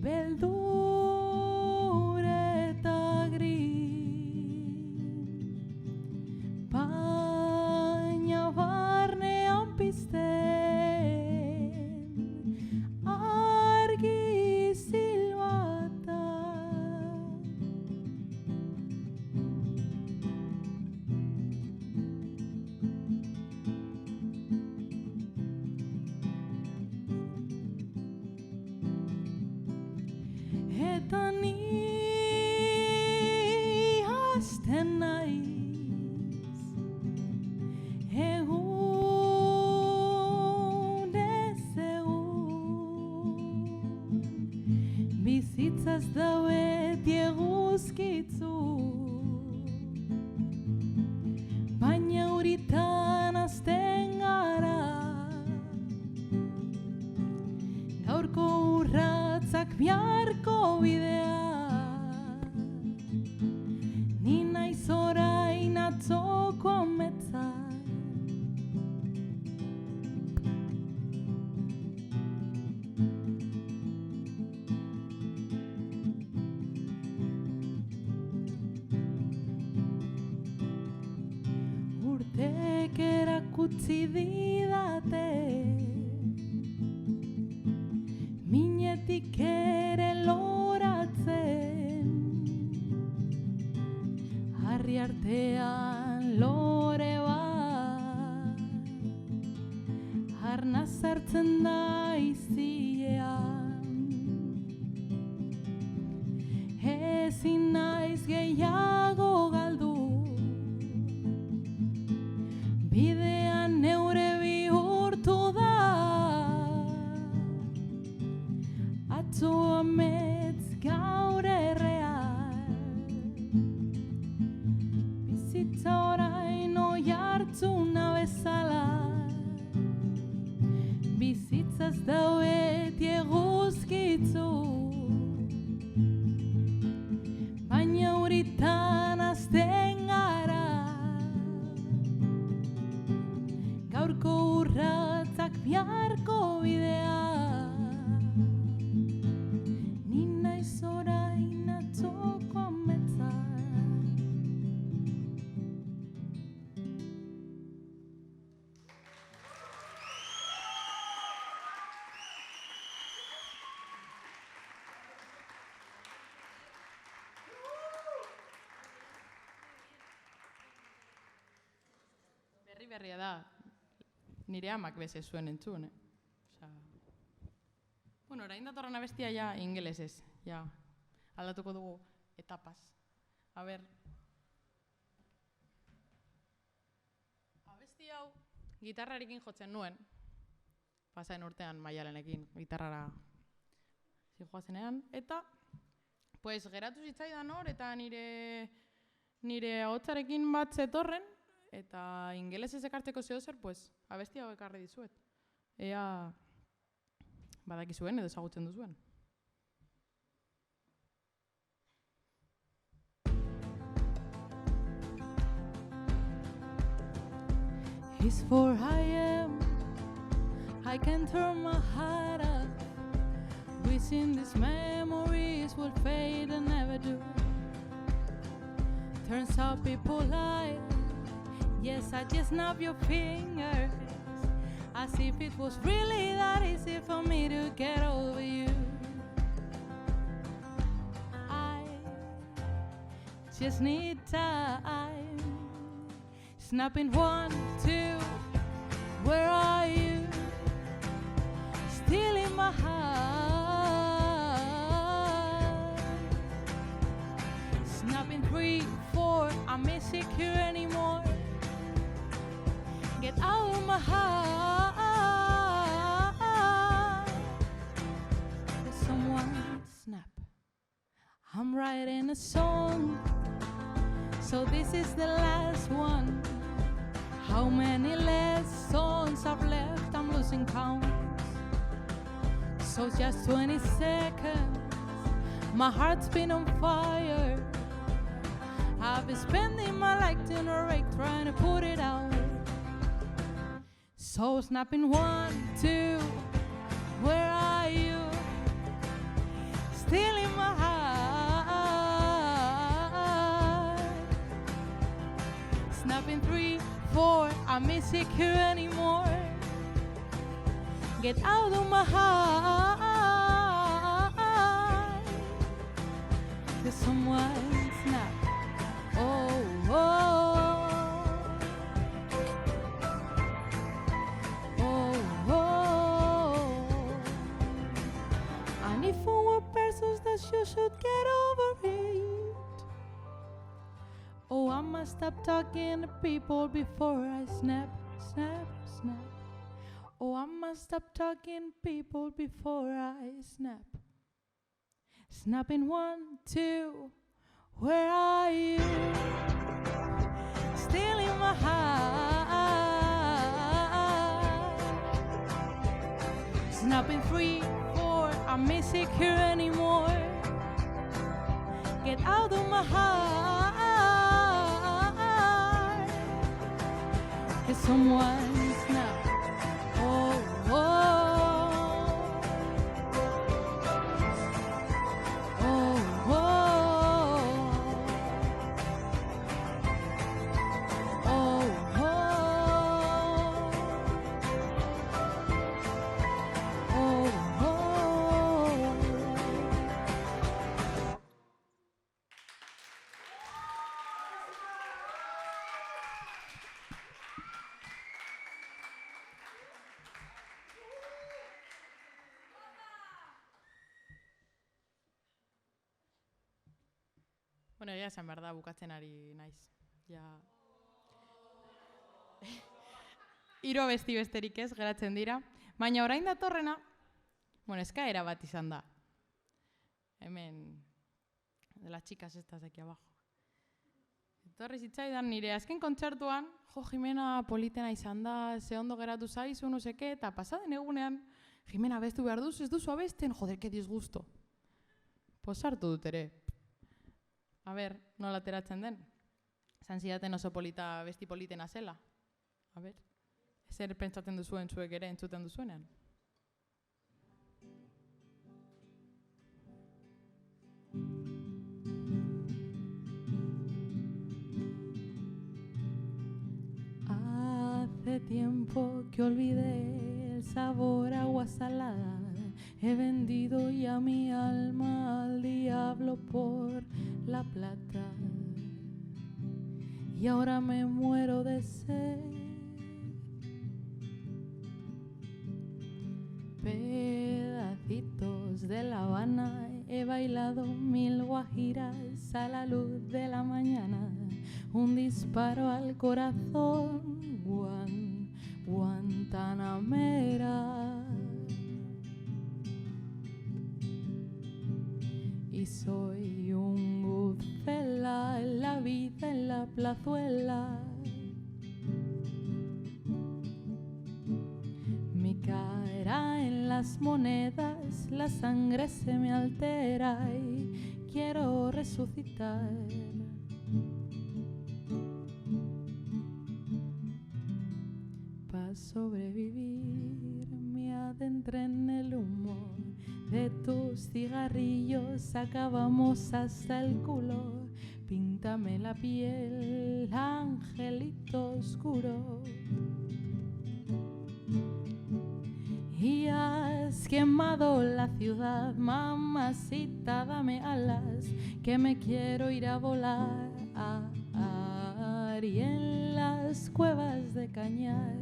Speaker 3: beldur eta gris baina barnean pizten argi silbata eta ni hasten naiz egunez egun bizitzaz da beti eguzkitzu baina uritan hasten gara gaurko urratzak biharko bidea ni naiz orain atzoko ametsa urtek erakutsi didate minetik ere loratzen harri artean lore bat arna sartzen da izilean ezin naiz gehiago galdu bidean neure bihurtu da atzo amets gaur erreal bizitza orain oihartzuna bezala bizitzaz da beti eguzkitzu baina uritan hasten gara gaurko urratzak biharko bidea ni naiz orain atzoko ametsa
Speaker 1: berria da, nire amak beze zuen entzun, Osea, bueno, orain datorren abestia ja ingelesez, ja, aldatuko dugu etapas. A ber, abesti hau gitarrarekin jotzen nuen, pasaen urtean Maialenekin gitarrara zijoazenean, eta pues geratu zitzaidan hor, eta nire ahotsarekin bat zetorren, eta ingelesez ekartzeko zehozer, pues abesti hau ekarri dizuet. Ea badakizuen edo ezagutzen duzuen.
Speaker 3: It's 4 a.m. I can turn my heart up, wishing these memories will fade and never do. Turns out people lie. Yes, I just snap your fingers, as if it was really that easy for me to get over you. I just need time. Snapping 1, 2, where are you? Still in my heart. Snapping 3, 4, I'm insecure anymore. Get out of my heart. Will someone snap? I'm writing a song, so this is the last one. How many last songs I've left, I'm losing count. So just 20 seconds, my heart's been on fire. I've been spending my life to narrate, trying to put it out. So snapping 1, 2, where are you? Still in my heart. Snapping 3, 4, I'm insecure anymore. Get out of my heart. Could someone snap? Oh, oh. Oh, oh. And if for one person that you should get over it. Oh, I must stop talking to people before I snap, snap, snap. Oh, I must stop talking to people before I snap. Snapping 1, 2, where are you? Still in my heart. Snapping 3, 4, I'm insecure anymore. Get out of my heart. Can someone snap? Oh, oh. Oh, oh. Oh, oh. Oh, oh.
Speaker 1: Bueno, egia esan behar da bukatzen ari naiz. Ja. Hiru abesti besterik ez geratzen dira. Baina orain datorrena, bueno, eskaera bat izan da. Hemen, de las chicas estas de aquí abajo. Etorri zitzaidan nire azken kontzertuan, jo, Jimena politena izan da, ze ondo geratu zaizu, no seke, eta pasaden egunean, Jimena abestu behar duzu, ez duzu abesten, joder, que disgusto. Posartu dut ere. A ber, nola ateratzen den? Zan zidaten oso polita, besti politena zela. A ber, zer pentsatzen duzuen zuek ere entzuten duzuenean?
Speaker 3: Hace tiempo que olvidé el sabor a agua salada. He vendido ya mi alma al diablo por la plata. Y ahora me muero de sed. de La Habana he bailado 1000 guajiras a la luz de la mañana. Un disparo al corazón, Guantanamera. Y soy un guzela en la vida en la plazuela. Mi cara en las monedas, la sangre se me altera y quiero resucitar. Para sobrevivir me adentré en el humo de tus cigarrillos, acabamos hasta el culo. Píntame la piel, angelito oscuro. Y has quemado la ciudad, mamacita, dame alas, que me quiero ir a volar. Y en las cuevas de Cañar,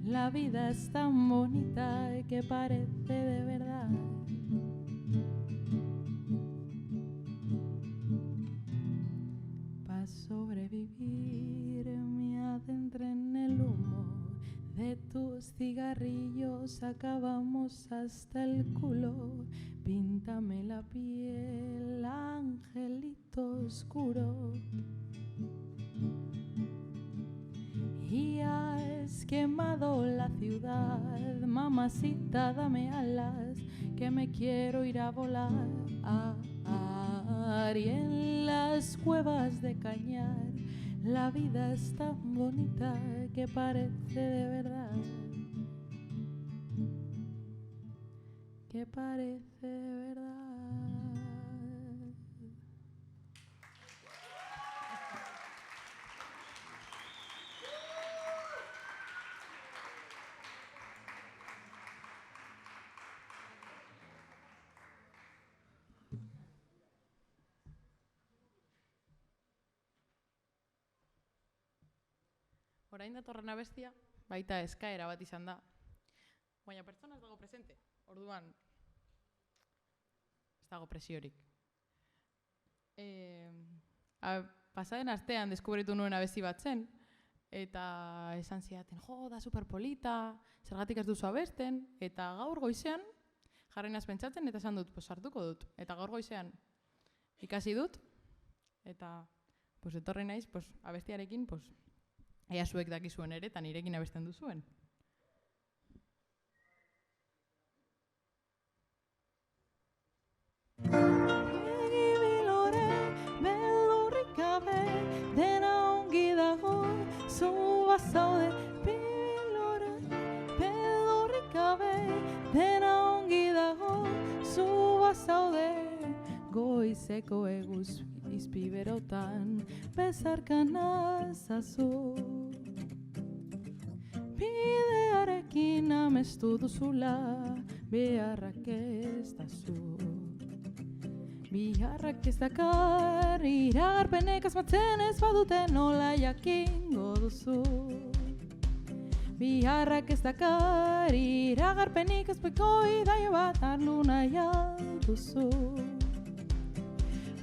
Speaker 3: la vida es tan bonita que parece de verdad. Para sobrevivir me adentré en el humo de tus cigarrillos, acabamos hasta el culo. Píntame la piel, angelito oscuro. Y has quemado la ciudad, mamacita, dame alas, que me quiero ir a volar. Y en las cuevas de Cañar, la vida es tan bonita que parece de verdad. Que parece de verdad.
Speaker 2: Orain datorren abestia, baita eskaera bat izan da. Baina pertsona ez dago presente, orduan ez dago presiorik. Pasaden astean deskubritu nuen abesti bat zen, eta esan zidaten, jo, da superpolita, zergatik ez duzu abesten, eta gaur goizean jarri naz pentsatzen, eta esan dut, sartuko dut. Eta gaur goizean ikasi dut, eta etorri naiz abestiarekin, ea zuek dakizuen ere, eta nirekin abesten duzuen.
Speaker 3: Begi bilore, beldurrik gabe, dena ongi dago, zu bazaude. Bilore, beldurrik gabe, dena ongi dago, zu bazaude. Goizeko eguz izpiberotan, bezarkan azazu. Bidearekin amestu duzula, beharrak ez dazu. Biharrak ez dakar, iragarpenek asmatzen ez badute nola jakingo duzu. Biharrak ez dakar, iragarpenik ez beko idaio bat arlu nahi alduzu.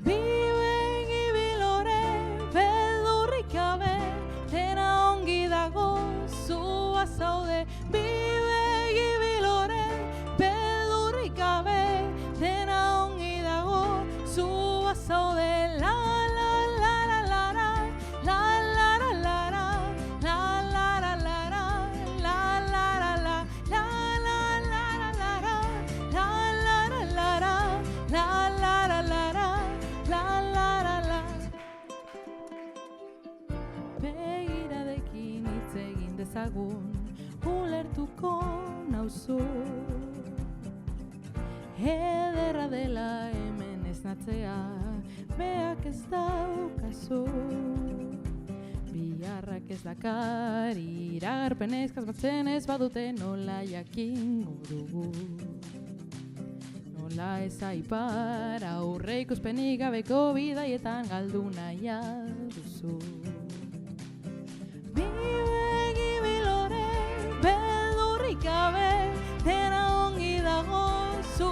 Speaker 3: Bibegi bilore, beldurrik gabe, dena ongi dago, zu bazaude. Bibegi bilore, beldurrik gabe, dena ongi dago, zu bazaude. La la la la la la, la la la la la, la la la la la, la la la la, la la la la la, la la la la la, la la la la la. La la la la. Begiradekin hitz egin dezagun, ulertuko nauzu. Ederra dela hemen esnatzea, beak ez daukazu. Biharrak ez dakar, iragarpenez kasmatzen ez badute nola jakingo dugu. Nola ez aipar, aurre ikuspenik gabeko bidaietan galdu nahi alduzu. Bibegi bilore, beldurrik gabe, dena ongi dago, zu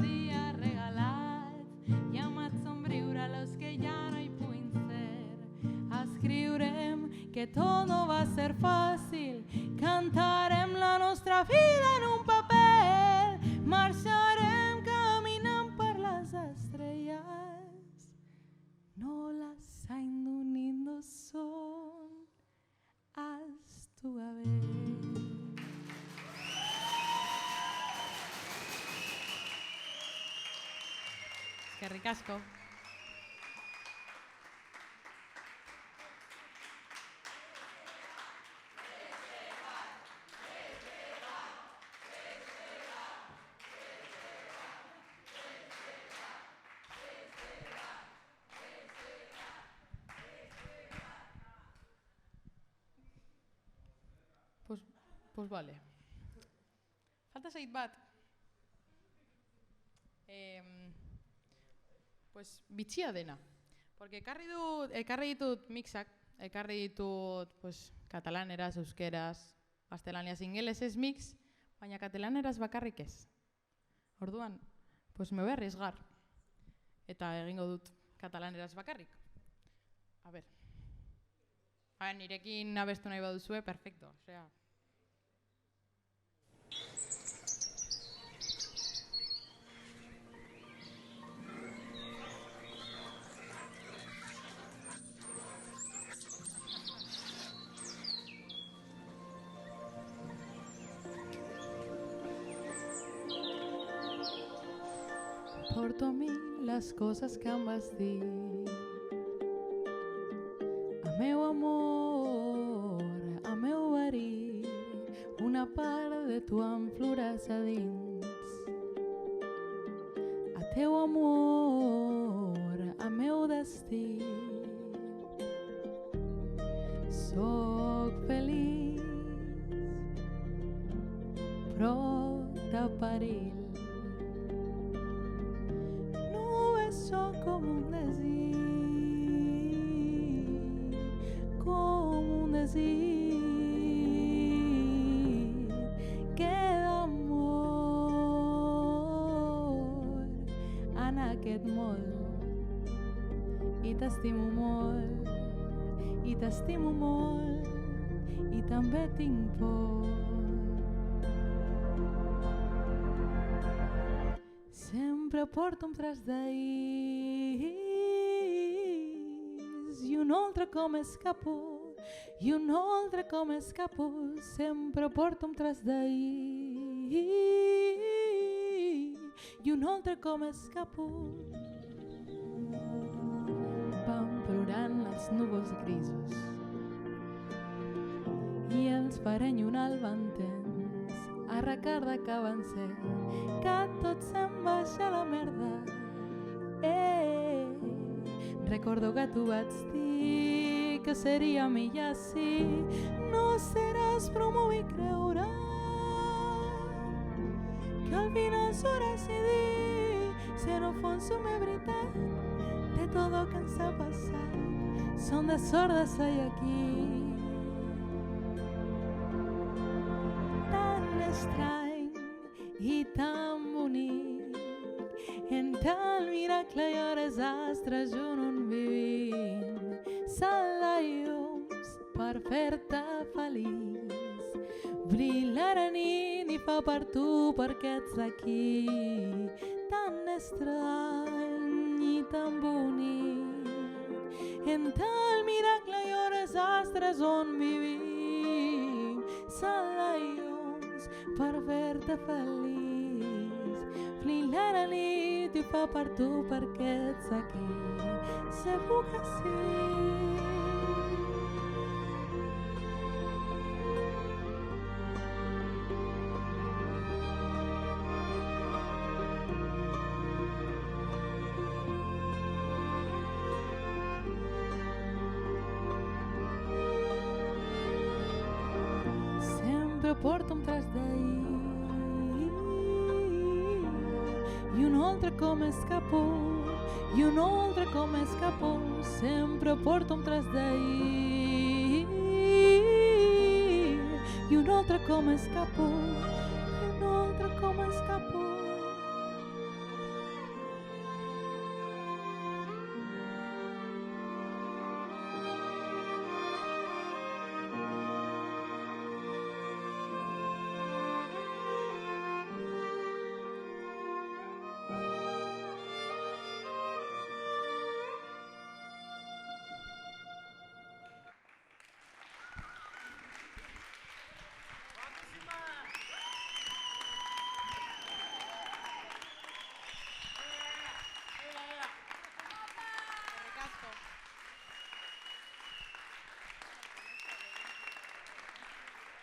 Speaker 3: que todo va a ser fàcil. Cantarem la nostra vida en un paper, marxarem caminant per les estrelles. No las ein uniendo son haz tu haber.
Speaker 1: Eskerrik asko. Pues vale. Falta zait bat. Pues bitxia dena. Porque ekarri ditut mixak, ekarri ditut pues, katalaneraz, euskeraz, gaztelaniaz, ingelesez mix, baina katalaneraz bakarrik ez. Orduan, pues me voy a arriesgar. Eta egingo dut katalaneraz bakarrik. A ver. Nirekin abestu nahi baduzue, perfecto. Osea,
Speaker 3: Porto a mi les coses que em vas dir. El meu amor, el meu verí, una part de tu em floreix a dins. El teu amor, el meu destí. Soc feliç, però de perill. Soy como un desig que d'amor en aquest món. I t'estimo molt, i també tinc por. Sempre porto un tros d'ahir i un altre com escapo, i un altre com escapo. Sempre porto un tros d'ahir i un altre com escapo. Van plorant els núvols grisos i els farenyonar el ventens a recordar que van ser, que tot se'n baixa a la merda. Recordo que tu vaig dir que seria millor si no seràs, però m'ho vull creure, que al final s'ho decidir, si no fos una veritat de tot el que ens ha passat. Som de sort de ser aquí. Estrany i tan bonic, en tal miracle i hores astres junt on vivim. Sal de llums per fer-te feliç, brilla la nit i fa per tu perquè ets aquí. Tan estrany i tan bonic, en tal miracle i hores astres on vivim. Sal de llums per fer-te feliç, brilla la nit i fa per tu perquè ets aquí. Segur que sí. Sempre porto un tros d'ahir i un altre com escapo, i un altre com escapo. Sempre porto un tros d'ahir i un altre com escapo, i un altre com escapo.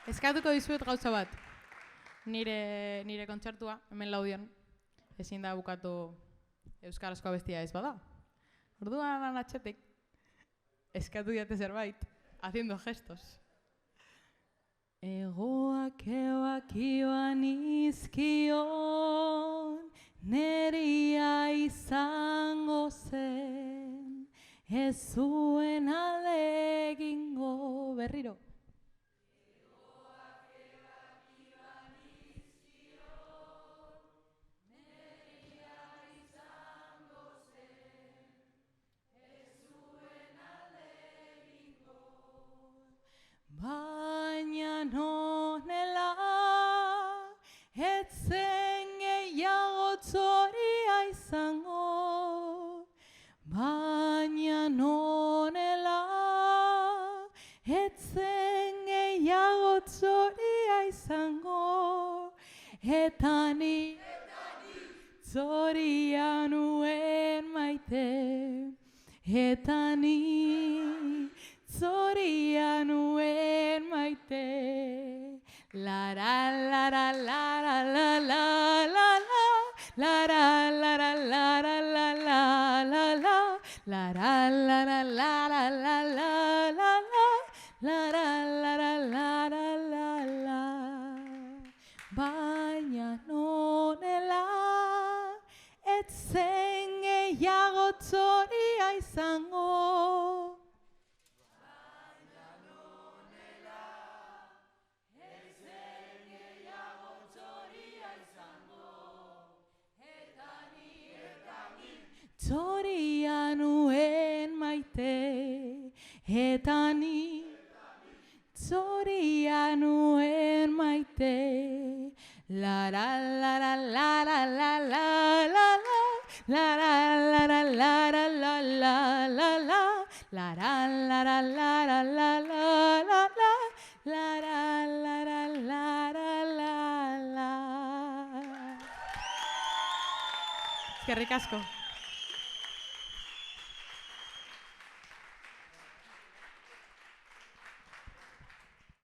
Speaker 1: Eskatuko dizuet gauza bat. Nire kontzertua, hemen Laudion, ezin da bukatu euskarazko abestia ez bada. Orduan atxetik, eskatu diate zerbait, haciendo gestos.
Speaker 3: Egoak joan izkion, neria izango zen, ez zuen alegingo berriro. Baina nonela, etzen gehiago txoria izango. Baina nonela, etzen gehiago txoria izango. Eta ni txoria nuen maite, eta ni zoria nuen maite. Lara, lara, lara, la, la, la, la. Lara, lara, lara, la, la, la, la. Lara, lara, lara, la, la, la, la. Lara, lara, lara, la, la. Baina nonela, etzen gehiago txoria izango. Txoria nuen maite, eta ni txoria nuen maite. Lara, lara, lara, la, la, la, la. Lara, lara, lara, la, la, la, la. Lara, lara, lara, la, la, la, la. Lara, lara, lara, la, la.
Speaker 1: Eskerrik asko.